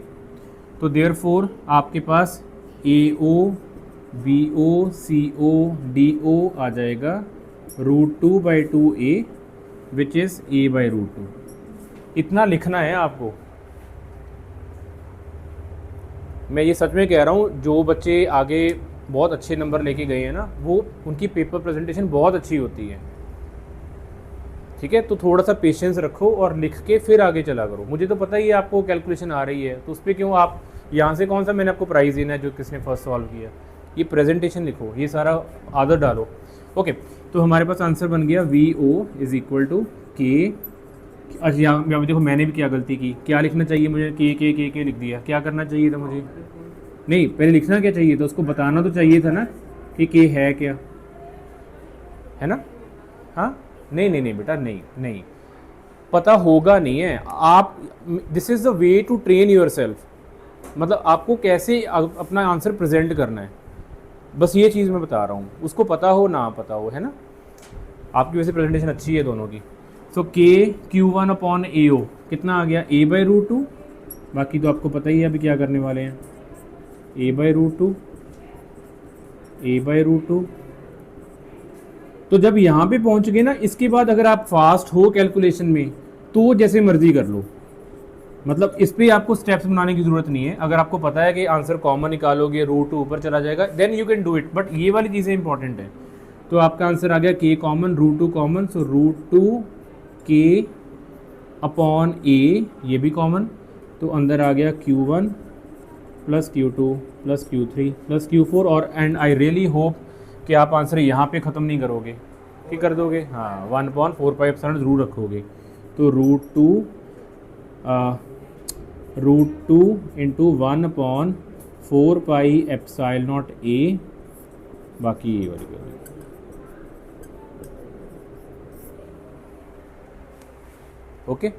Speaker 1: तो देयरफॉर आपके पास AO BO CO DO आ जाएगा √2/2A, विच इज़ A/√2। इतना लिखना है आपको। मैं ये सच में कह रहा हूँ, जो बच्चे आगे बहुत अच्छे नंबर लेके गए हैं ना, वो उनकी पेपर प्रेजेंटेशन बहुत अच्छी होती है। ठीक है, तो थोड़ा सा पेशेंस रखो और लिख के फिर आगे चला करो। मुझे तो पता ही है आपको कैलकुलेशन आ रही है, तो उस पर क्यों आप यहाँ से, कौन सा मैंने आपको प्राइज़ देना है जो किसने फर्स्ट सॉल्व किया। ये प्रेजेंटेशन लिखो, ये सारा आदत डालो। ओके, तो हमारे पास आंसर बन गया VO is equal to K। अच्छा यहाँ देखो, मैंने भी क्या गलती की, क्या लिखना चाहिए मुझे, K लिख दिया। क्या करना चाहिए था मुझे, नहीं, पहले लिखना क्या चाहिए था, उसको बताना तो चाहिए था ना कि K है क्या, है ना। हाँ, नहीं बेटा, नहीं पता होगा नहीं है आप। This is the way to train yourself, मतलब आपको कैसे अपना आंसर प्रेजेंट करना है, बस ये चीज़ मैं बता रहा हूँ। उसको पता हो ना पता हो, है ना। आपकी वैसे प्रेजेंटेशन अच्छी है दोनों की। सो Q1/AO कितना आ गया, A/√2। बाकी तो आपको पता ही है अभी क्या करने वाले हैं, A/√2 तो जब यहाँ पे पहुँच गए ना, इसके बाद अगर आप फास्ट हो कैलकुलेशन में तो जैसे मर्जी कर लो, मतलब इस पे आपको स्टेप्स बनाने की ज़रूरत नहीं है। अगर आपको पता है कि आंसर कॉमन निकालोगे, रूट टू ऊपर चला जाएगा, then you can do it. But ये वाली चीज़ें इंपॉर्टेंट है। तो आपका आंसर आ गया k common, root two common, so root two k upon a, ये भी कॉमन, तो अंदर आ गया Q1 plus Q2 plus Q3 plus Q4। और एंड आई रियली होप कि आप आंसर यहाँ पे ख़त्म नहीं करोगे, कि कर दोगे, हाँ 1/4π ज़रूर रखोगे। तो रूट टू इंटू 1/4πε0 बाकी ये वाली वैल्यू। ओके,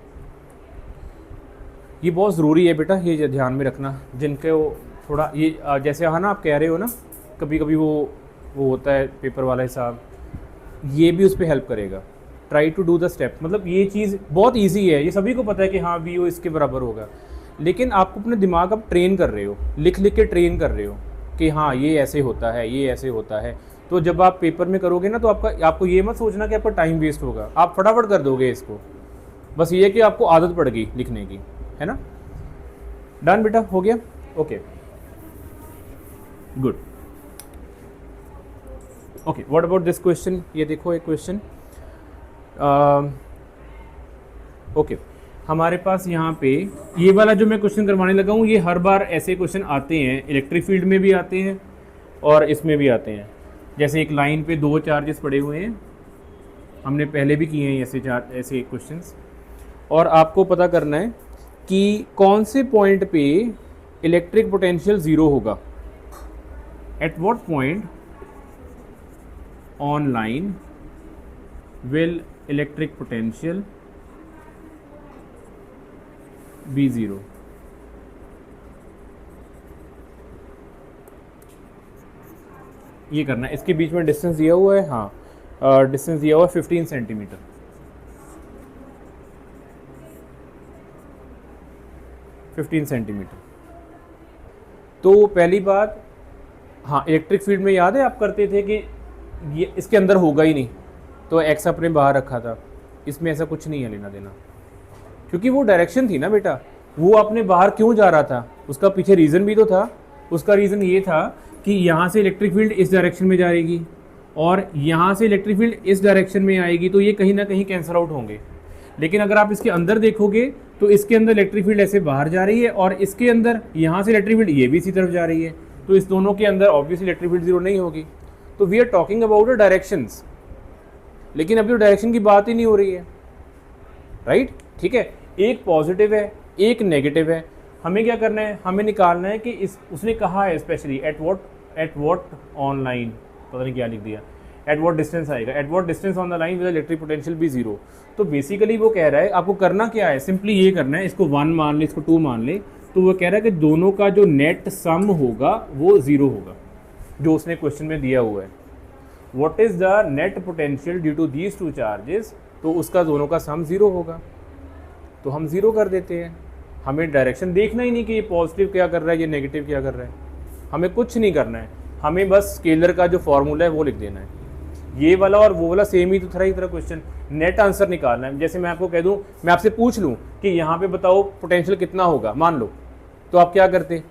Speaker 1: ये बहुत ज़रूरी है बेटा, ये ध्यान में रखना। जिनके वो थोड़ा ये जैसे हाँ ना आप कह रहे हो ना, कभी कभी वो होता है पेपर वाला हिसाब, ये भी उस पर हेल्प करेगा। Try to do the step, मतलब ये चीज़ बहुत इजी है, ये सभी को पता है कि हाँ वी ओ इसके बराबर होगा, लेकिन आपको अपने दिमाग आप ट्रेन कर रहे हो, लिख लिख के ट्रेन कर रहे हो कि हाँ ये ऐसे होता है, ये ऐसे होता है। तो जब आप पेपर में करोगे ना, तो आपको ये मत सोचना कि आपका टाइम वेस्ट होगा, आप फटाफट कर दोगे इसको। बस ये है कि आपको आदत पड़ गई लिखने की, है ना। डन बेटा, हो गया, okay good. Okay, what about this question, ये देखो एक क्वेश्चन। ओके, हमारे पास यहाँ पे ये वाला जो मैं क्वेश्चन करवाने लगा हूँ, ये हर बार ऐसे क्वेश्चन आते हैं, इलेक्ट्रिक फील्ड में भी आते हैं और इसमें भी आते हैं। जैसे एक लाइन पे दो चार्जेस पड़े हुए हैं, हमने पहले भी किए हैं ऐसे क्वेश्चंस, और आपको पता करना है कि कौन से पॉइंट पे इलेक्ट्रिक पोटेंशियल ज़ीरो होगा। At what point on line will electric potential be zero. ये करना है। इसके बीच में डिस्टेंस दिया हुआ है, हाँ डिस्टेंस दिया हुआ है 15 सेंटीमीटर। 15 सेंटीमीटर। तो पहली बात, हाँ इलेक्ट्रिक फील्ड में याद है आप करते थे कि ये इसके अंदर होगा ही नहीं, तो एक्स अपने बाहर रखा था। इसमें ऐसा कुछ नहीं है लेना देना, क्योंकि वो डायरेक्शन थी ना बेटा, वो अपने बाहर क्यों जा रहा था, उसका पीछे रीज़न भी तो था। उसका रीज़न ये था कि यहाँ से इलेक्ट्रिक फील्ड इस डायरेक्शन में जाएगी और यहाँ से इलेक्ट्रिक फील्ड इस डायरेक्शन में आएगी, तो ये कहीं ना कहीं कैंसल आउट होंगे। लेकिन अगर आप इसके अंदर देखोगे तो इसके अंदर इलेक्ट्रिक फील्ड ऐसे बाहर जा रही है और इसके अंदर यहाँ से इलेक्ट्रिक फील्ड ये भी इसी तरफ जा रही है, तो इस दोनों के अंदर ऑब्वियसली इलेक्ट्रिक फील्ड जीरो नहीं होगी। तो we are talking about the directions, लेकिन अभी तो डायरेक्शन की बात ही नहीं हो रही है, राइट। ठीक है, एक पॉजिटिव है एक नेगेटिव है। हमें क्या करना है, हमें निकालना है कि उसने कहा है स्पेशली एट व्हाट ऑनलाइन, पता नहीं क्या लिख दिया, एट व्हाट डिस्टेंस आएगा, at what distance on the line with electric potential be zero. तो बेसिकली वो कह रहा है आपको करना क्या है, सिंपली ये करना है, इसको 1 मान ले, इसको 2 मान ले, तो वो कह रहा है कि दोनों का जो नेट सम होगा वो ज़ीरो होगा, जो उसने क्वेश्चन में दिया हुआ है। What is the net potential due to these two charges, तो उसका दोनों का सम ज़ीरो होगा, तो हम ज़ीरो कर देते हैं। हमें डायरेक्शन देखना ही नहीं कि ये पॉजिटिव क्या कर रहा है, ये नेगेटिव क्या कर रहा है, हमें कुछ नहीं करना है, हमें बस स्केलर का जो फॉर्मूला है वो लिख देना है। ये वाला और वो वाला सेम ही तो था, ही तरह क्वेश्चन, नेट आंसर निकालना है। जैसे मैं आपको कह दूं, मैं आपसे पूछ लूं कि यहाँ पे बताओ पोटेंशियल कितना होगा, मान लो, तो आप क्या करते,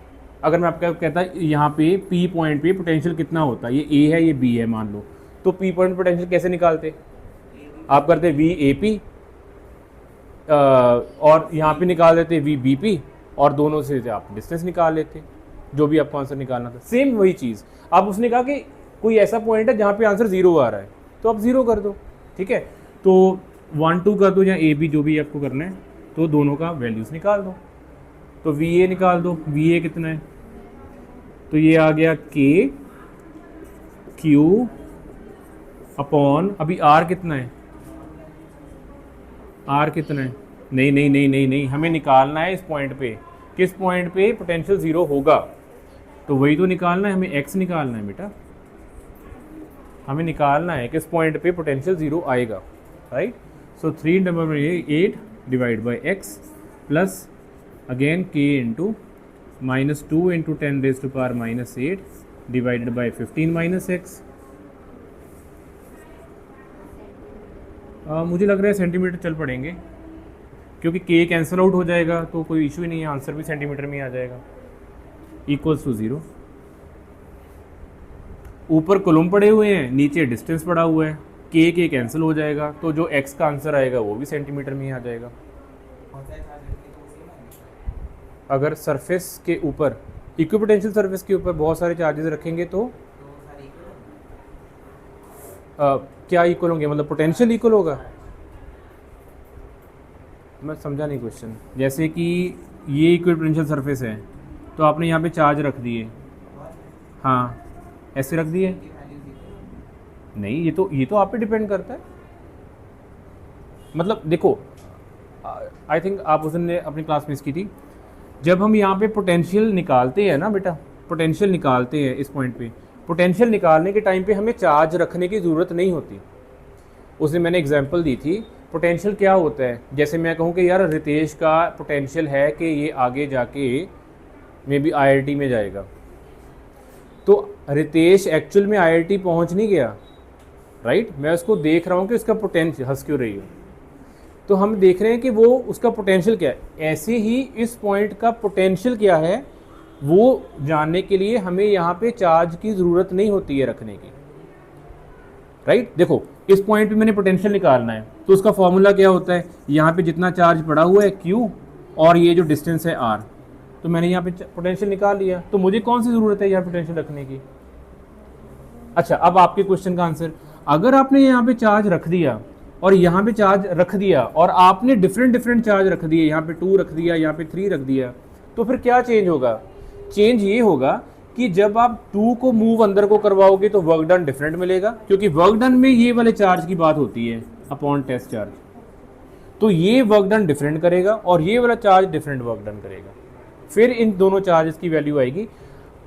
Speaker 1: अगर मैं आपका कहता यहाँ पे पी पॉइंट पे पोटेंशियल कितना होता है, ये ए है ये बी है मान लो, तो पी पॉइंट पोटेंशियल कैसे निकालते, आप करते वी ए पी और यहाँ पे निकाल देते वी बी पी, और दोनों से आप डिस्टेंस निकाल लेते, जो भी आपको आंसर निकालना था। सेम वही चीज़, अब उसने कहा कि कोई ऐसा पॉइंट है जहाँ पे आंसर ज़ीरो आ रहा है, तो आप ज़ीरो कर दो, ठीक है। तो 1 2 कर दो या ए बी, जो भी आपको करना है, तो दोनों का वैल्यूज़ निकाल दो। तो वी ए निकाल दो, वी ए कितना है, तो ये आ गया के क्यू अपॉन, अभी आर कितना है, आर कितना है, नहीं नहीं नहीं नहीं नहीं, हमें निकालना है इस पॉइंट पे, किस पॉइंट पे पोटेंशियल ज़ीरो होगा, तो वही तो निकालना है, हमें एक्स निकालना है बेटा, हमें निकालना है किस पॉइंट पे पोटेंशियल ज़ीरो आएगा, right. So 3/8 divide by x plus again के into -2 into 10⁻⁻⁸ divided by 15 - x, मुझे लग रहा है सेंटीमीटर चल पड़ेंगे, क्योंकि के कैंसिल आउट हो जाएगा तो कोई इशू ही नहीं है, आंसर भी सेंटीमीटर में ही आ जाएगा। Equals to 0। ऊपर कॉलम पड़े हुए हैं, नीचे डिस्टेंस पड़ा हुआ है, के कैंसिल हो जाएगा, तो जो एक्स का आंसर आएगा वो भी सेंटीमीटर में ही आ जाएगा। अगर सरफेस के ऊपर, इक्विपोटेंशियल सरफेस के ऊपर बहुत सारे चार्जेस रखेंगे तो क्या इक्वल होंगे, मतलब पोटेंशियल इक्वल होगा? मैं समझा नहीं क्वेश्चन। जैसे कि ये इक्विपोटेंशियल सरफेस है, तो आपने यहाँ पे चार्ज रख दिए, हाँ ऐसे रख दिए, नहीं ये तो आप पे डिपेंड करता है। मतलब देखो, आई थिंक आप उस दिन ने अपनी क्लास मिस की थी, जब हम यहाँ पे पोटेंशियल निकालते हैं ना बेटा, पोटेंशियल निकालते हैं इस पॉइंट पे, पोटेंशियल निकालने के टाइम पे हमें चार्ज रखने की ज़रूरत नहीं होती। उस दिन मैंने एग्जांपल दी थी, पोटेंशियल क्या होता है, जैसे मैं कहूँ कि यार रितेश का पोटेंशियल है कि ये आगे जाके मे बी IIT में जाएगा, तो रितेश एक्चुअल में IIT पहुँच नहीं गया, राइट, मैं उसको देख रहा हूँ कि उसका पोटेंशियल, हंस क्यों रही हो, तो हम देख रहे हैं कि वो उसका पोटेंशियल क्या है। ऐसे ही इस पॉइंट का पोटेंशियल क्या है वो जानने के लिए हमें यहाँ पे चार्ज की ज़रूरत नहीं होती है रखने की, राइट। देखो इस पॉइंट पे मैंने पोटेंशियल निकालना है, तो उसका फॉर्मूला क्या होता है, यहाँ पे जितना चार्ज पड़ा हुआ है Q और ये जो डिस्टेंस है R, तो मैंने यहाँ पे पोटेंशियल निकाल लिया, तो मुझे कौन सी ज़रूरत है यहाँ पोटेंशियल रखने की। अच्छा, अब आपके क्वेश्चन का आंसर, अगर आपने यहाँ पे चार्ज रख दिया और यहाँ पे चार्ज रख दिया और आपने डिफरेंट चार्ज रख दिए, यहाँ पे 2 रख दिया, यहाँ पे 3 रख दिया, तो फिर क्या चेंज होगा? चेंज ये होगा कि जब आप 2 को मूव अंदर को करवाओगे तो वर्क डन डिफरेंट मिलेगा, क्योंकि वर्क डन में ये वाले चार्ज की बात होती है अपॉन टेस्ट चार्ज, तो ये वर्क डन डिफरेंट करेगा और ये वाला चार्ज डिफरेंट वर्क डन करेगा। फिर इन दोनों चार्जेस की वैल्यू आएगी।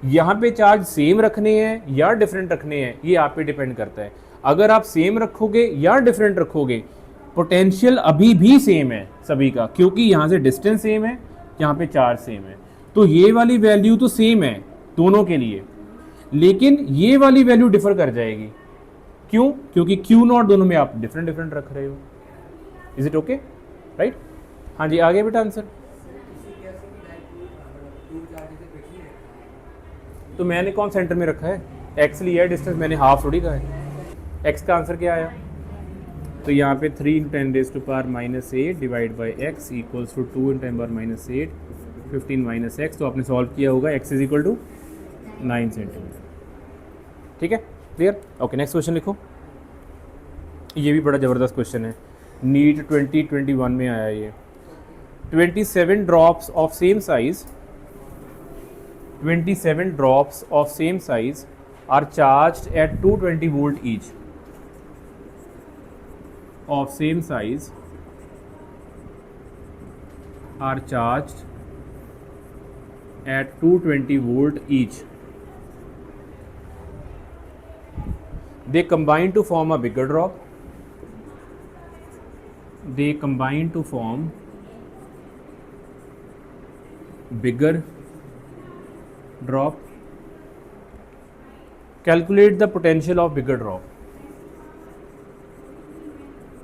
Speaker 1: यहाँ पे चार्ज सेम रखने हैं या डिफरेंट रखने हैं, ये आप पे डिपेंड करता है। अगर आप सेम रखोगे या डिफरेंट रखोगे, पोटेंशियल अभी भी सेम है सभी का, क्योंकि यहाँ से डिस्टेंस सेम है, यहाँ पे चार्ज सेम है, तो ये वाली वैल्यू तो सेम है दोनों के लिए, लेकिन ये वाली वैल्यू डिफर कर जाएगी। क्यों? क्योंकि Q0 दोनों में आप डिफरेंट रख रहे हो। Is it okay, right? हाँ जी, आगे बेटा आंसर। तो मैंने कौन सेंटर में रखा है, एक्स लिया है, डिस्टेंस मैंने हाफ थोड़ी कहा है। एक्स का आंसर क्या आया, तो यहाँ पे 3 × 10⁻⁸ divide by x equals to 2 × 10⁻⁸ 15 - x, तो आपने सॉल्व किया होगा x is equal to 9 centimetre. ठीक है, क्लियर? ओके, नेक्स्ट क्वेश्चन लिखो। ये भी बड़ा ज़बरदस्त क्वेश्चन है, नीट 2021 में आया ये। 27 drops of same size, 27 drops of same size are charged at 220 volt each, of same size are charged at 220 volt each. They combine to form a bigger drop. They combine to form bigger drop. Calculate the potential of bigger drop.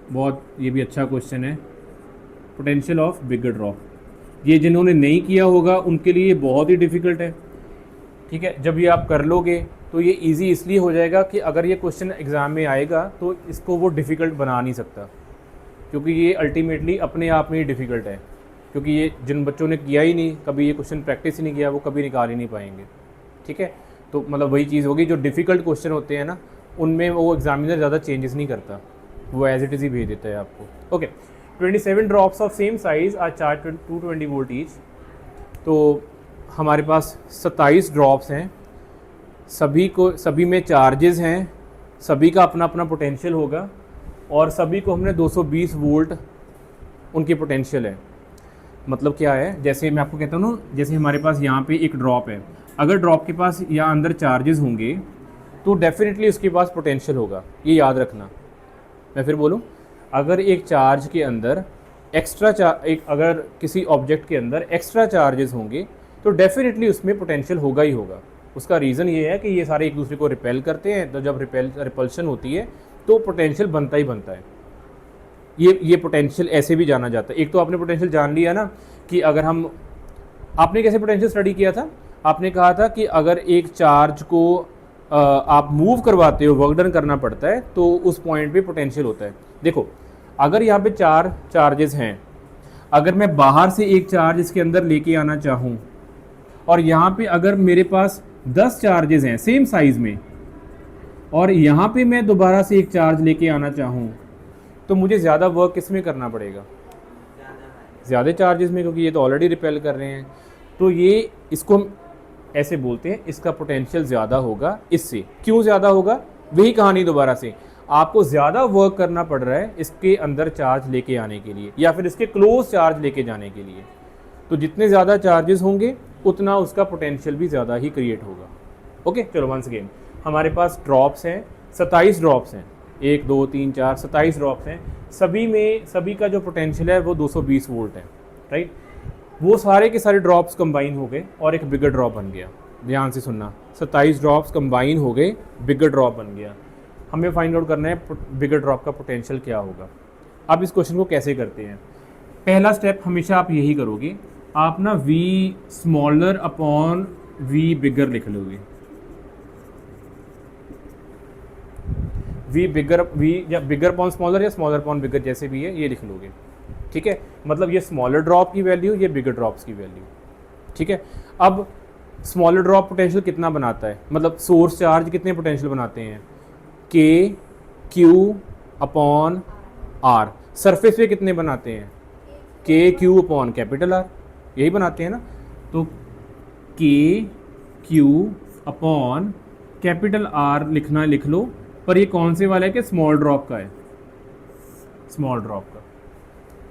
Speaker 1: बहुत, ये भी अच्छा question है, potential of bigger drop. ये जिन्होंने नहीं किया होगा उनके लिए बहुत ही डिफ़िकल्ट है। ठीक है, जब ये आप कर लोगे तो ये इजी इसलिए हो जाएगा कि अगर ये क्वेश्चन एग्ज़ाम में आएगा तो इसको वो डिफ़िकल्ट बना नहीं सकता, क्योंकि ये अल्टीमेटली अपने आप में ही डिफ़िकल्ट है, क्योंकि ये जिन बच्चों ने किया ही नहीं, कभी ये क्वेश्चन प्रैक्टिस ही नहीं किया, वो कभी निकाल ही नहीं पाएंगे। ठीक है, तो मतलब वही चीज़ होगी, जो डिफ़िकल्ट क्वेश्चन होते हैं ना, उनमें वो एग्जामिनर ज़्यादा चेंजेस नहीं करता, वो एज इट इज़ ही भेज देता है आपको। Okay, 27 drops of same size are charge 220 volt each. तो हमारे पास 27 ड्रॉप्स हैं, सभी में चार्जेस हैं, सभी का अपना अपना पोटेंशियल होगा और सभी को हमने 220 वोल्ट उनकी पोटेंशियल है। मतलब क्या है, जैसे मैं आपको कहता हूँ ना, जैसे हमारे पास यहाँ पे एक ड्रॉप है, अगर ड्रॉप के पास यहाँ अंदर चार्जेस होंगे तो डेफिनेटली उसके पास पोटेंशियल होगा, ये याद रखना। मैं फिर बोलूँ, अगर एक चार्ज के अंदर अगर किसी ऑब्जेक्ट के अंदर एक्स्ट्रा चार्जेस होंगे तो डेफिनेटली उसमें पोटेंशियल होगा ही होगा। उसका रीज़न ये है कि ये सारे एक दूसरे को रिपेल करते हैं, तो जब रिपल्शन होती है तो पोटेंशियल बनता ही बनता है। ये पोटेंशियल ऐसे भी जाना जाता है। एक तो आपने पोटेंशियल जान लिया ना कि अगर हम, आपने कैसे पोटेंशियल स्टडी किया था, आपने कहा था कि अगर एक चार्ज को आप मूव करवाते हो, वर्क डन करना पड़ता है, तो उस पॉइंट पे पोटेंशियल होता है। देखो अगर यहाँ पे 4 चार्जेस हैं, अगर मैं बाहर से एक चार्ज इसके अंदर लेके आना चाहूँ और यहाँ पे अगर मेरे पास 10 चार्जेस हैं सेम साइज़ में, और यहाँ पे मैं दोबारा से एक चार्ज लेके आना चाहूँ, तो मुझे ज़्यादा वर्क किस में करना पड़ेगा? ज़्यादा चार्जेस में, क्योंकि ये तो ऑलरेडी रिपेल कर रहे हैं। तो ये इसको हम ऐसे बोलते हैं, इसका पोटेंशियल ज़्यादा होगा इससे। क्यों ज़्यादा होगा? वही कहानी दोबारा से, आपको ज़्यादा वर्क करना पड़ रहा है इसके अंदर चार्ज लेके आने के लिए, या फिर इसके क्लोज चार्ज लेके जाने के लिए। तो जितने ज़्यादा चार्जेस होंगे उतना उसका पोटेंशियल भी ज़्यादा ही क्रिएट होगा। ओके, चलो वंस अगेन, हमारे पास ड्रॉप्स हैं, 27 ड्रॉप्स हैं, 1 2 3 4 27 ड्रॉप्स हैं। सभी का जो पोटेंशियल है वो 220 वोल्ट है, राइट। वो सारे के सारे ड्रॉप्स कंबाइन हो गए और एक बिगर ड्रॉप बन गया। ध्यान से सुनना, 27 ड्रॉप्स कंबाइन हो गए, बिगर ड्रॉप बन गया। हमें फाइंड आउट करना है बिगर ड्रॉप का पोटेंशियल क्या होगा। अब इस क्वेश्चन को कैसे करते हैं? पहला स्टेप हमेशा आप यही करोगे, आप ना v स्मॉलर अपॉन v बिगर लिख लोगे। v या बिगर अपॉन स्मॉलर या स्मॉलर अपॉन बिगर, जैसे भी है ये लिख लोगे, ठीक है। मतलब ये स्मॉलर ड्रॉप की वैल्यू, ये बिगर ड्रॉप्स की वैल्यू, ठीक है। अब स्मॉलर ड्रॉप पोटेंशियल कितना बनाता है, मतलब सोर्स चार्ज कितने पोटेंशियल बनाते हैं? के क्यू अपॉन आर। सरफेस पे कितने बनाते हैं? के क्यू अपॉन कैपिटल आर, यही बनाते हैं ना। तो के क्यू अपॉन कैपिटल आर लिखना लिख लो, पर ये कौन से वाला है कि स्मॉल ड्रॉप का है? स्मॉल ड्रॉप का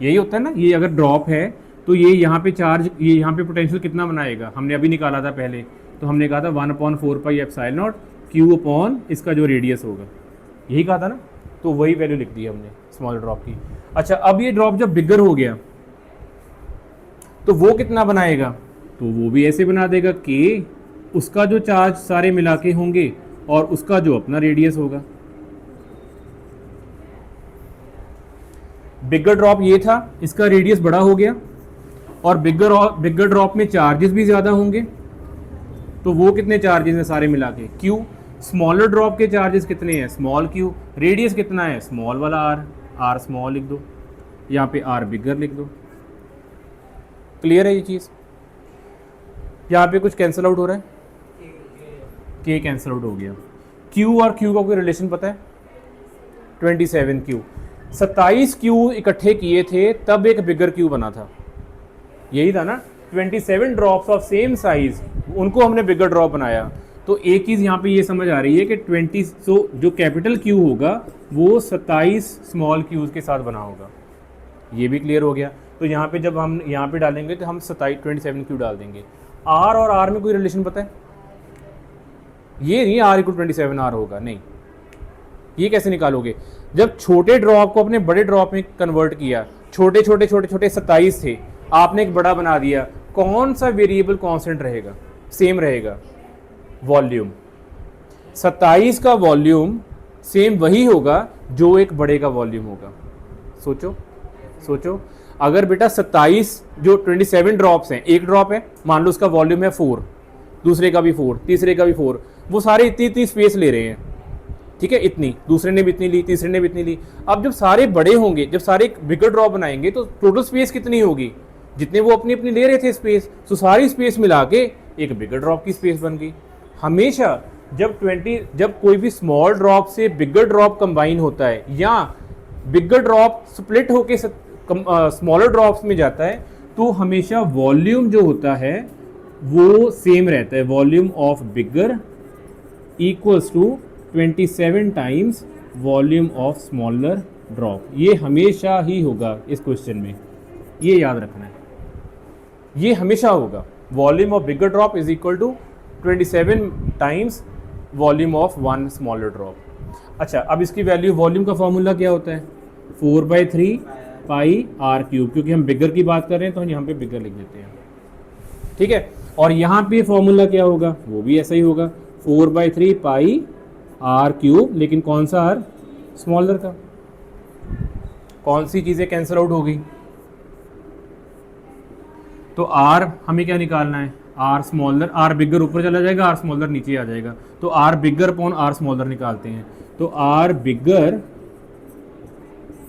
Speaker 1: यही होता है ना। ये अगर ड्रॉप है तो ये यहाँ पे चार्ज, ये यहाँ पे पोटेंशियल कितना बनाएगा? हमने अभी निकाला था पहले, तो हमने कहा था 1/4 pi epsilon nought q upon इसका जो रेडियस होगा, यही कहा था ना। तो वही वैल्यू लिख दी हमने स्मॉल ड्रॉप की। अच्छा, अब ये ड्रॉप जब बिगर हो गया तो वो कितना बनाएगा? तो वो भी ऐसे बना देगा कि उसका जो चार्ज सारे मिला के होंगे और उसका जो अपना रेडियस होगा। बिगर ड्रॉप ये था, इसका रेडियस बड़ा हो गया और बिगर ड्रॉप में चार्जेस भी ज़्यादा होंगे, तो वो कितने चार्जेस हैं सारे मिला के? क्यू। स्मॉलर ड्रॉप के चार्जेस कितने हैं? Small Q. रेडियस कितना है? स्मॉल वाला आर, आर स्मॉल लिख दो, यहाँ पे आर बिगर लिख दो। क्लियर है ये चीज़? यहाँ पे कुछ कैंसिल आउट हो रहा है? के कैंसिल आउट हो गया। क्यू और क्यू का कोई रिलेशन पता है? 27 क्यू। 27 क्यू इकट्ठे किए थे तब एक बिगर क्यू बना था, यही था ना। 27 ड्रॉप्स ऑफ सेम साइज, उनको हमने बिगर ड्रॉप बनाया। तो एक चीज़ यहाँ पे ये समझ आ रही है कि 20, तो जो कैपिटल क्यू होगा वो 27 स्मॉल क्यूज के साथ बना होगा। ये भी क्लियर हो गया। तो यहाँ पे जब हम यहाँ पे डालेंगे तो हम 27 क्यू डाल देंगे। आर और आर में कोई रिलेशन पता है? ये नहीं आर इक्वल 27 आर होगा, नहीं। ये कैसे निकालोगे? जब छोटे ड्रॉप को अपने बड़े ड्रॉप में कन्वर्ट किया, छोटे छोटे छोटे छोटे 27 थे, आपने एक बड़ा बना दिया, कौन सा वेरिएबल कांस्टेंट रहेगा? सेम रहेगा, वॉल्यूम। 27 का वॉल्यूम सेम वही होगा जो एक बड़े का वॉल्यूम होगा। सोचो सोचो, अगर बेटा 27 जो 27 ड्रॉप्स हैं, एक ड्रॉप है, मान लो उसका वॉल्यूम है 4, दूसरे का भी 4, तीसरे का भी 4, वो सारे इतनी इतनी स्पेस ले रहे हैं, ठीक है, इतनी, दूसरे ने भी इतनी ली, तीसरे ने भी इतनी ली। अब जब सारे बड़े होंगे, जब सारे बिगर ड्रॉप बनाएंगे तो टोटल स्पेस कितनी होगी? जितने वो अपनी अपनी ले रहे थे स्पेस, तो सारी स्पेस मिला के एक बिगर ड्रॉप की स्पेस बन गई। हमेशा जब कोई भी स्मॉल ड्रॉप से बिगर ड्रॉप कंबाइन होता है या बिगर ड्रॉप स्प्लिट होके स्मॉलर ड्रॉप्स में जाता है, तो हमेशा वॉल्यूम जो होता है वो सेम रहता है। Volume of bigger equals to 27 times volume of smaller drop. ये हमेशा ही होगा इस क्वेश्चन में, ये याद रखना है, ये हमेशा होगा। Volume of bigger drop is equal to 27 times volume of one smaller drop. अच्छा, अब इसकी वैल्यू, वॉल्यूम का फॉर्मूला क्या होता है? 4/3 पाई आर क्यूब, क्योंकि हम बिगर की बात कर रहे हैं तो हम यहाँ पे बिगर लिख देते हैं, ठीक है। और यहाँ पे फॉर्मूला क्या होगा? वो भी ऐसा ही होगा, 4/3 पाई आर क्यूब, लेकिन कौन सा आर? स्मॉलर का। कौन सी चीज़ें कैंसिल आउट हो गई? तो आर हमें क्या निकालना है? आर स्मॉलर, आर बिगर ऊपर चला जाएगा, आर स्मॉलर नीचे आ जाएगा। तो r bigger upon r smaller निकालते हैं। तो r bigger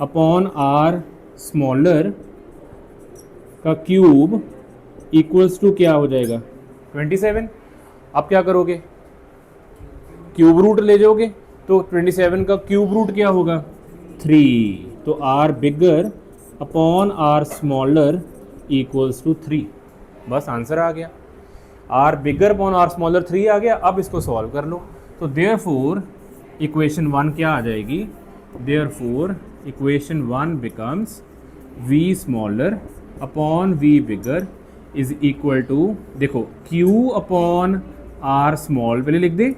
Speaker 1: upon r smaller का क्यूब इक्वल्स टू क्या हो जाएगा? 27। अब क्या करोगे? क्यूब रूट ले जाओगे, तो 27 का क्यूब रूट क्या होगा? 3। तो r bigger upon r smaller equals to 3। बस आंसर आ गया। R bigger upon r smaller 3 आ गया। अब इसको सॉल्व कर लो। तो देयरफॉर इक्वेशन 1 क्या आ जाएगी? Therefore equation 1 becomes v smaller upon v bigger is equal to, देखो q अपॉन r स्मॉल पहले लिख दे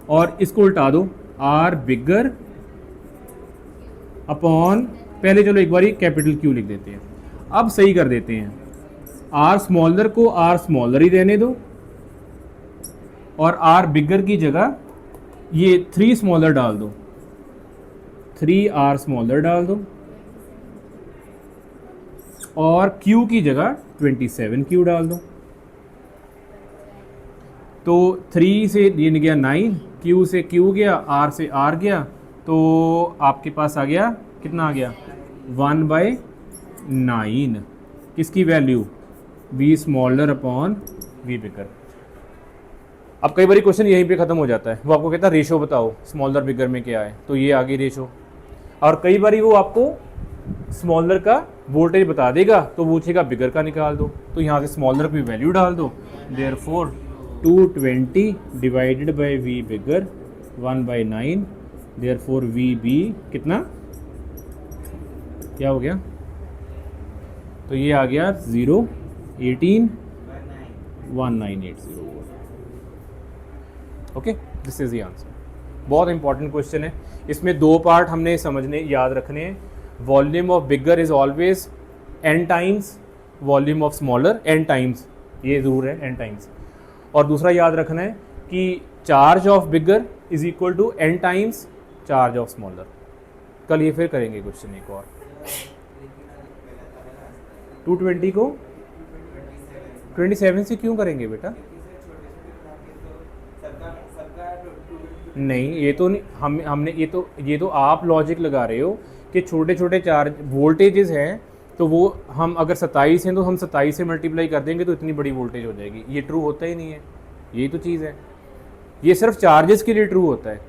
Speaker 1: और इसको उल्टा दो, r बिगर अपॉन, पहले चलो एक बार कैपिटल Q लिख देते हैं। अब सही कर देते हैं, r स्मॉलर को r स्मॉलर ही रहने दो और r बिगर की जगह ये 3 स्मॉलर डाल दो, 3r स्मॉलर डाल दो और Q की जगह 27Q डाल दो। तो 3 से ये गया 9, Q से Q गया, R से R गया, तो आपके पास आ गया कितना आ गया? 1/9। किसकी value? v smaller upon v बिगर। अब कई बार क्वेश्चन यहीं पे ख़त्म हो जाता है, वो आपको कहता है रेशो बताओ स्मॉलर बिगर में क्या है, तो ये आ गई रेशो। और कई बार वो आपको स्मॉलर का वोल्टेज बता देगा तो पूछेगा बिगर का निकाल दो, तो यहाँ से स्मॉलर की वैल्यू डाल दो। Therefore 220 divided by v bigger 1/9। Therefore vb कितना क्या हो गया? तो ये आ गया 0181980। Okay, this is the answer. बहुत इंपॉर्टेंट क्वेश्चन है। इसमें 2 पार्ट हमने समझने याद रखने हैं। Volume of bigger is always n times volume of smaller, n times, ये ज़रूर है n टाइम्स। और दूसरा याद रखना है कि charge of bigger is equal to n times charge of smaller. कल ये फिर करेंगे क्वेश्चन एक और। 220 को 27 से क्यों करेंगे बेटा? नहीं, ये तो नहीं, हमने ये तो आप लॉजिक लगा रहे हो कि छोटे छोटे चार्ज वोल्टेजेस हैं, तो वो हम अगर 27 हैं तो हम 27 से मल्टीप्लाई कर देंगे तो इतनी बड़ी वोल्टेज हो जाएगी। ये ट्रू होता ही नहीं है, यही तो चीज़ है। ये सिर्फ चार्जेस के लिए ट्रू होता है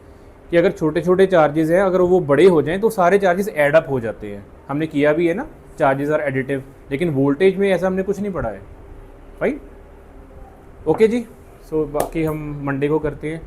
Speaker 1: कि अगर छोटे छोटे चार्जेस हैं, अगर वो बड़े हो जाएं तो सारे चार्जेस ऐड अप हो जाते हैं। हमने किया भी है ना, चार्जेस आर एडिटिव, लेकिन वोल्टेज में ऐसा हमने कुछ नहीं पढ़ा है। फाइन, ओके जी। सो बाकी हम मंडे को करते हैं।